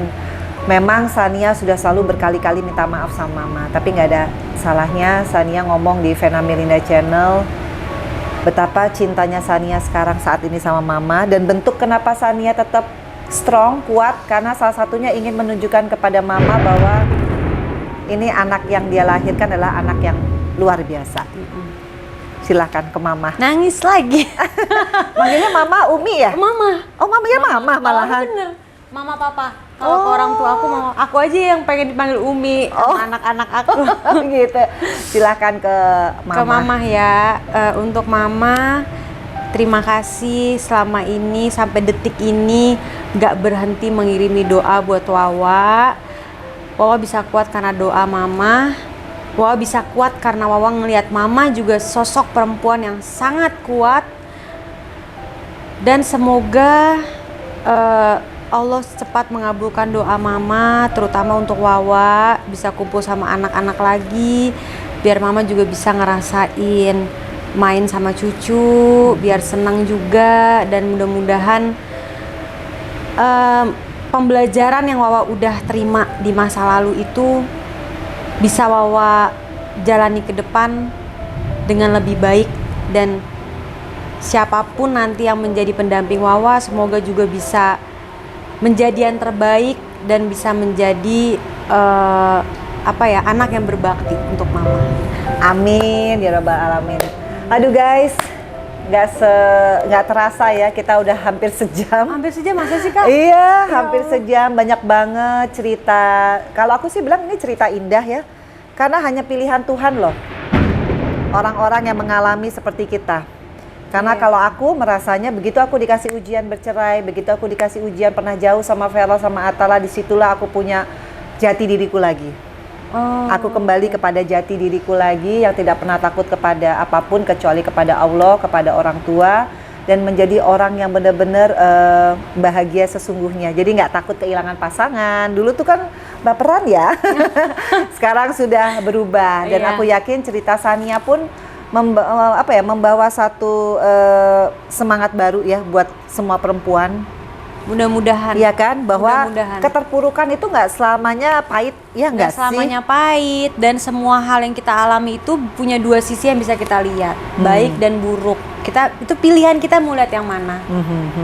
memang Sania sudah selalu berkali-kali minta maaf sama mama, tapi nggak ada salahnya Sania ngomong di Vena Melinda Channel betapa cintanya Sania sekarang saat ini sama mama, dan bentuk kenapa Sania tetap strong, kuat, karena salah satunya ingin menunjukkan kepada mama bahwa ini anak yang dia lahirkan adalah anak yang luar biasa. Silahkan ke mama. Nangis lagi. Manggilnya mama Umi ya? Mama. Oh, mamanya mama malahan. Bener. Mama papa. Kalau ke orang tua aku mama. Aku aja yang pengen dipanggil Umi sama anak-anak aku. Gitu. Silahkan ke mama. Ke mama ya. Untuk mama, terima kasih selama ini sampai detik ini gak berhenti mengirimi doa buat Wawa. Wawa bisa kuat karena doa mama. Wawa bisa kuat karena Wawa ngelihat mama juga sosok perempuan yang sangat kuat. Dan semoga Allah cepat mengabulkan doa mama, terutama untuk Wawa bisa kumpul sama anak-anak lagi, biar mama juga bisa ngerasain main sama cucu, biar senang juga. Dan mudah-mudahan pembelajaran yang Wawa udah terima di masa lalu itu bisa Wawa jalani ke depan dengan lebih baik, dan siapapun nanti yang menjadi pendamping Wawa semoga juga bisa menjadi yang terbaik dan bisa menjadi anak yang berbakti untuk mama. Amin ya rabbal alamin. Aduh guys, nggak terasa ya kita udah hampir sejam. Hampir sejam masa sih Kak? Iya, hampir sejam, banyak banget cerita. Kalau aku sih bilang ini cerita indah ya, karena hanya pilihan Tuhan loh. Orang-orang yang mengalami seperti kita. Karena kalau aku merasanya begitu aku dikasih ujian bercerai, begitu aku dikasih ujian pernah jauh sama Vero sama Atala, disitulah aku punya jati diriku lagi. Aku kembali kepada jati diriku lagi yang tidak pernah takut kepada apapun kecuali kepada Allah, kepada orang tua, dan menjadi orang yang benar-benar bahagia sesungguhnya. Jadi nggak takut kehilangan pasangan. Dulu tuh kan baperan ya. Sekarang sudah berubah, dan aku yakin cerita Sania pun membawa satu semangat baru ya buat semua perempuan. Mudah-mudahan. Iya kan, bahwa mudah-mudahan keterpurukan itu nggak selamanya pahit, ya nggak sih? Selamanya pahit, dan semua hal yang kita alami itu punya dua sisi yang bisa kita lihat, baik dan buruk. Itu pilihan kita mau lihat yang mana.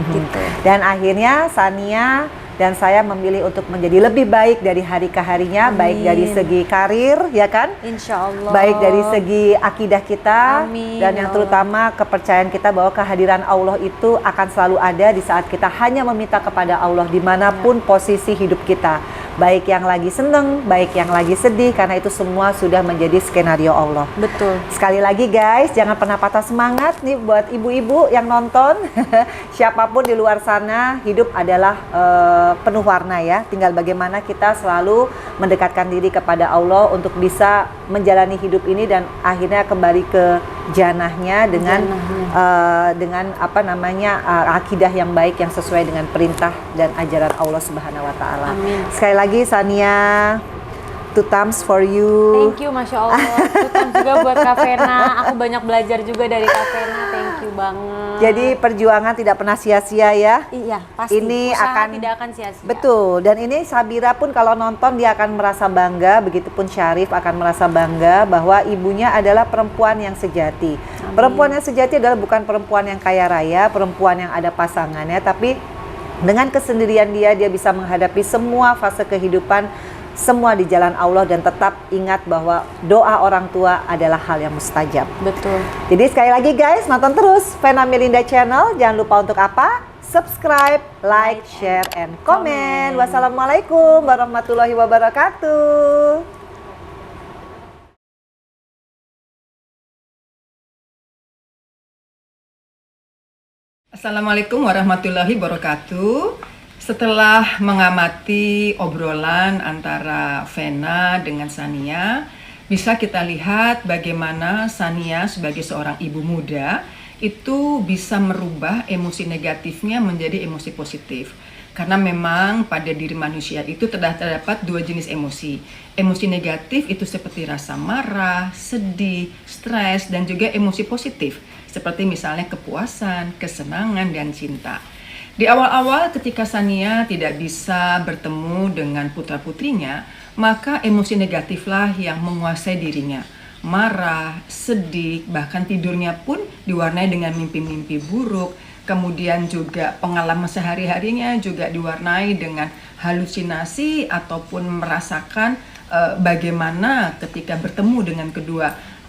Gitu. Dan akhirnya Sania dan saya memilih untuk menjadi lebih baik dari hari ke harinya. Amin. Baik dari segi karir, ya kan? Insya Allah. Baik dari segi akidah kita. Amin. Dan yang terutama kepercayaan kita bahwa kehadiran Allah itu akan selalu ada di saat kita hanya meminta kepada Allah dimanapun posisi hidup kita. Baik yang lagi seneng, baik yang lagi sedih, karena itu semua sudah menjadi skenario Allah. Betul. Sekali lagi guys, jangan pernah patah semangat nih buat ibu-ibu yang nonton. Siapapun di luar sana, hidup adalah penuh warna ya. Tinggal bagaimana kita selalu mendekatkan diri kepada Allah untuk bisa menjalani hidup ini dan akhirnya kembali ke janahnya dengan akidah yang baik yang sesuai dengan perintah dan ajaran Allah Subhanahu wa taala. Amin. Sekali lagi Sania, two thumbs for you. Thank you, Masya Allah. Two thumbs juga buat Kak Vena. Aku banyak belajar juga dari Kak Vena. Thank you banget. Jadi perjuangan tidak pernah sia-sia ya. Iya, pasti. Ini usaha tidak akan sia-sia. Betul. Dan ini Sabira pun kalau nonton dia akan merasa bangga. Begitupun Syarif akan merasa bangga bahwa ibunya adalah perempuan yang sejati. Amin. Perempuan yang sejati adalah bukan perempuan yang kaya raya, perempuan yang ada pasangannya, tapi dengan kesendirian dia bisa menghadapi semua fase kehidupan, semua di jalan Allah, dan tetap ingat bahwa doa orang tua adalah hal yang mustajab. Betul. Jadi sekali lagi guys, nonton terus Vena Melinda Channel. Jangan lupa untuk apa? Subscribe, like, share, and comment. Wassalamualaikum warahmatullahi wabarakatuh. Assalamualaikum warahmatullahi wabarakatuh. Setelah mengamati obrolan antara Vena dengan Sania, bisa kita lihat bagaimana Sania sebagai seorang ibu muda itu bisa merubah emosi negatifnya menjadi emosi positif. Karena memang pada diri manusia itu terdapat dua jenis emosi. Emosi negatif itu seperti rasa marah, sedih, stres, dan juga emosi positif seperti misalnya kepuasan, kesenangan, dan cinta. Di awal-awal ketika Sania tidak bisa bertemu dengan putra-putrinya, maka emosi negatiflah yang menguasai dirinya. Marah, sedih, bahkan tidurnya pun diwarnai dengan mimpi-mimpi buruk, kemudian juga pengalaman sehari-harinya juga diwarnai dengan halusinasi ataupun merasakan bagaimana ketika bertemu dengan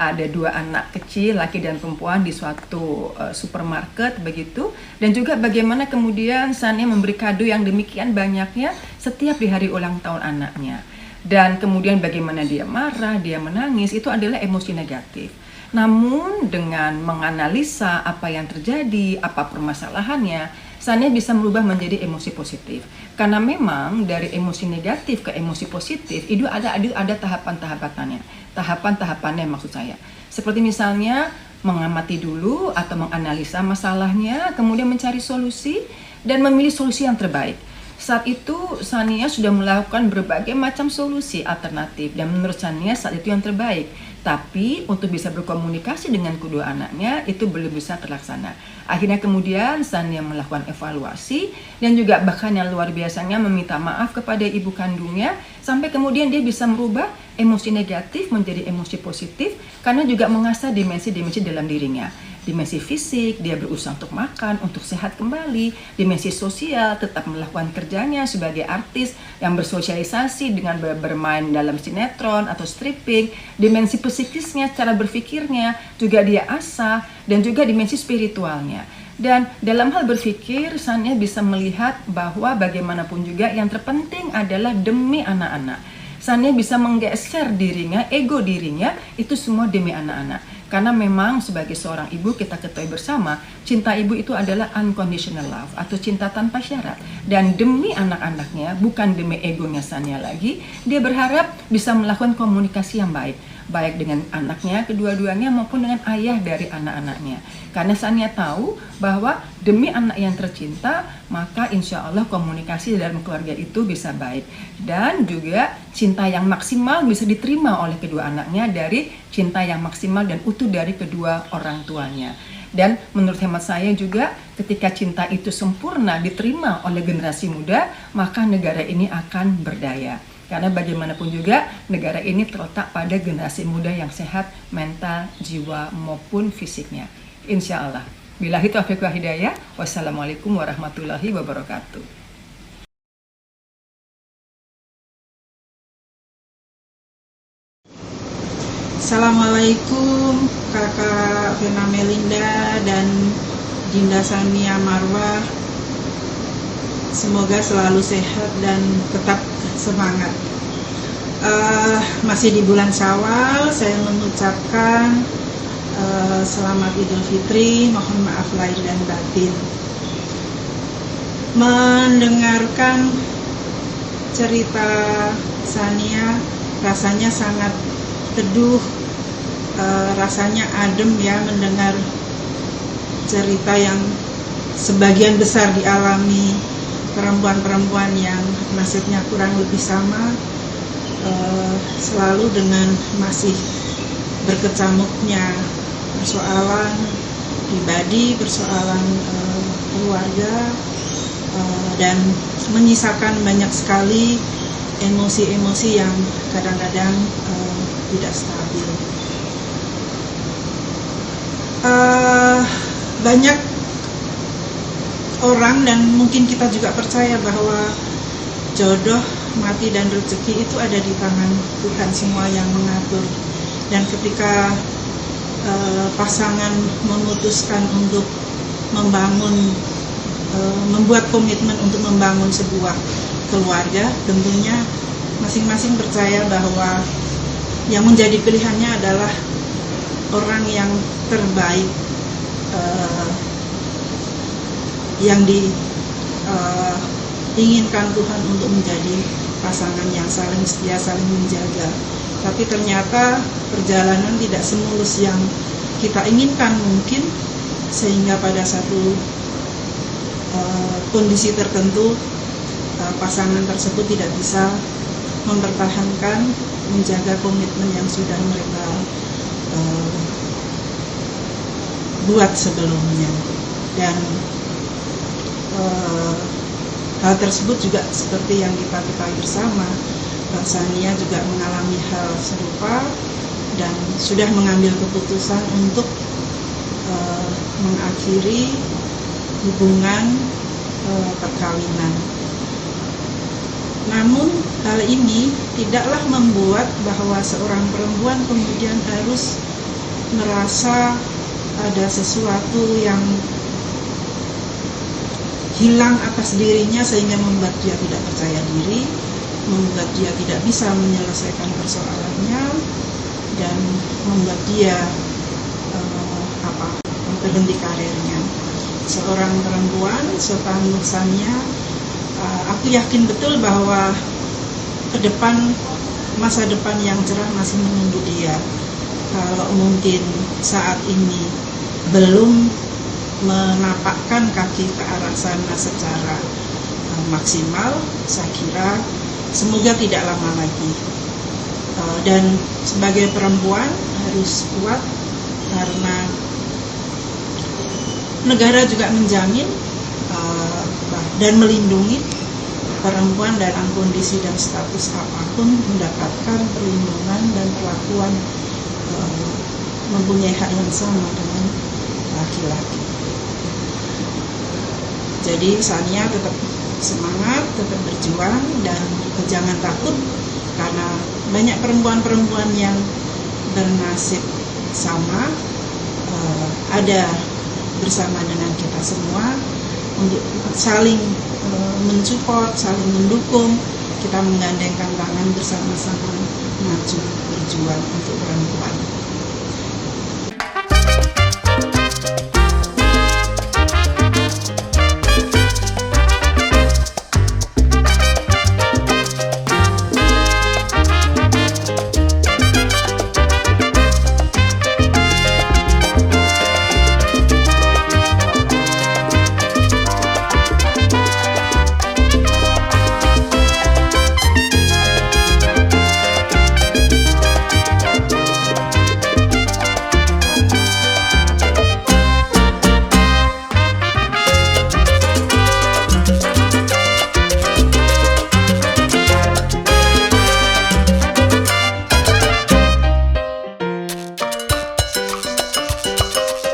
ada dua anak kecil, laki dan perempuan, di suatu supermarket begitu, dan juga bagaimana kemudian Sania memberi kado yang demikian banyaknya setiap di hari ulang tahun anaknya, dan kemudian bagaimana dia marah, dia menangis, itu adalah emosi negatif. Namun dengan menganalisa apa yang terjadi, apa permasalahannya, Sania bisa merubah menjadi emosi positif. Karena memang dari emosi negatif ke emosi positif itu ada tahapan-tahapannya maksud saya. Seperti misalnya mengamati dulu atau menganalisa masalahnya, kemudian mencari solusi dan memilih solusi yang terbaik. Saat itu Sania sudah melakukan berbagai macam solusi alternatif dan menurut Sania saat itu yang terbaik. Tapi untuk bisa berkomunikasi dengan kedua anaknya itu belum bisa terlaksana. Akhirnya kemudian Sania melakukan evaluasi dan juga bahkan yang luar biasanya meminta maaf kepada ibu kandungnya, sampai kemudian dia bisa merubah emosi negatif menjadi emosi positif karena juga mengasah dimensi-dimensi dalam dirinya. Dimensi fisik, dia berusaha untuk makan, untuk sehat kembali. Dimensi sosial, tetap melakukan kerjanya sebagai artis yang bersosialisasi dengan bermain dalam sinetron atau stripping. Dimensi psikisnya, cara berpikirnya juga dia asah, dan juga dimensi spiritualnya. Dan dalam hal berpikir, Sania bisa melihat bahwa bagaimanapun juga yang terpenting adalah demi anak-anak. Sania bisa menggeser dirinya, ego dirinya, itu semua demi anak-anak. Karena memang sebagai seorang ibu kita ketahui bersama, cinta ibu itu adalah unconditional love atau cinta tanpa syarat. Dan demi anak-anaknya, bukan demi egonya Sania lagi, dia berharap bisa melakukan komunikasi yang baik. Baik dengan anaknya, kedua-duanya maupun dengan ayah dari anak-anaknya. Karena Sania tahu bahwa demi anak yang tercinta, maka insya Allah komunikasi dalam keluarga itu bisa baik. Dan juga cinta yang maksimal bisa diterima oleh kedua anaknya dari cinta yang maksimal dan utuh dari kedua orang tuanya. Dan menurut hemat saya juga ketika cinta itu sempurna diterima oleh generasi muda, maka negara ini akan berdaya. Karena bagaimanapun juga negara ini terletak pada generasi muda yang sehat mental, jiwa maupun fisiknya. Insya Allah. Billahi taufiq wal hidayah. Wassalamualaikum warahmatullahi wabarakatuh. Assalamualaikum Kakak Vena Melinda dan Dinda Sania Marwah. Semoga selalu sehat dan tetap semangat. Masih di bulan Syawal, saya mengucapkan selamat Idul Fitri, mohon maaf lahir dan batin. Mendengarkan cerita Sania rasanya sangat teduh, rasanya adem ya mendengar cerita yang sebagian besar dialami perempuan-perempuan yang nasibnya kurang lebih sama, selalu dengan masih berkecamuknya persoalan pribadi, persoalan keluarga, dan menyisakan banyak sekali emosi-emosi yang kadang-kadang tidak stabil. Banyak orang dan mungkin kita juga percaya bahwa jodoh, mati dan rezeki itu ada di tangan Tuhan semua yang mengatur. Dan ketika pasangan memutuskan untuk membuat komitmen untuk membangun sebuah keluarga, tentunya masing-masing percaya bahwa yang menjadi pilihannya adalah orang yang terbaik, yang diinginkan Tuhan untuk menjadi pasangan yang saling setia, saling menjaga. Tapi ternyata perjalanan tidak semulus yang kita inginkan mungkin, sehingga pada satu kondisi tertentu pasangan tersebut tidak bisa mempertahankan, menjaga komitmen yang sudah mereka buat sebelumnya. Dan hal tersebut juga seperti yang kita ketahui bersama, Sania juga mengalami hal serupa dan sudah mengambil keputusan untuk mengakhiri hubungan perkawinan. Namun hal ini tidaklah membuat bahwa seorang perempuan kemudian harus merasa ada sesuatu yang hilang atas dirinya sehingga membuat dia tidak percaya diri, membuat dia tidak bisa menyelesaikan persoalannya, dan membuat dia berhenti karirnya. Seorang perempuan setangguh Sania, aku yakin betul bahwa ke depan, masa depan yang cerah masih menunggu dia. Kalau mungkin saat ini belum menapakkan kaki ke arah sana secara maksimal, saya kira semoga tidak lama lagi. Dan sebagai perempuan harus kuat, karena negara juga menjamin dan melindungi perempuan dalam kondisi dan status apapun mendapatkan perlindungan dan perlakuan mempunyai hak yang sama dengan laki-laki. Jadi Sania tetap semangat, tetap berjuang, dan jangan takut karena banyak perempuan-perempuan yang bernasib sama ada bersama dengan kita semua untuk saling mensupport, saling mendukung. Kita menggandengkan tangan bersama-sama maju berjuang untuk perempuan.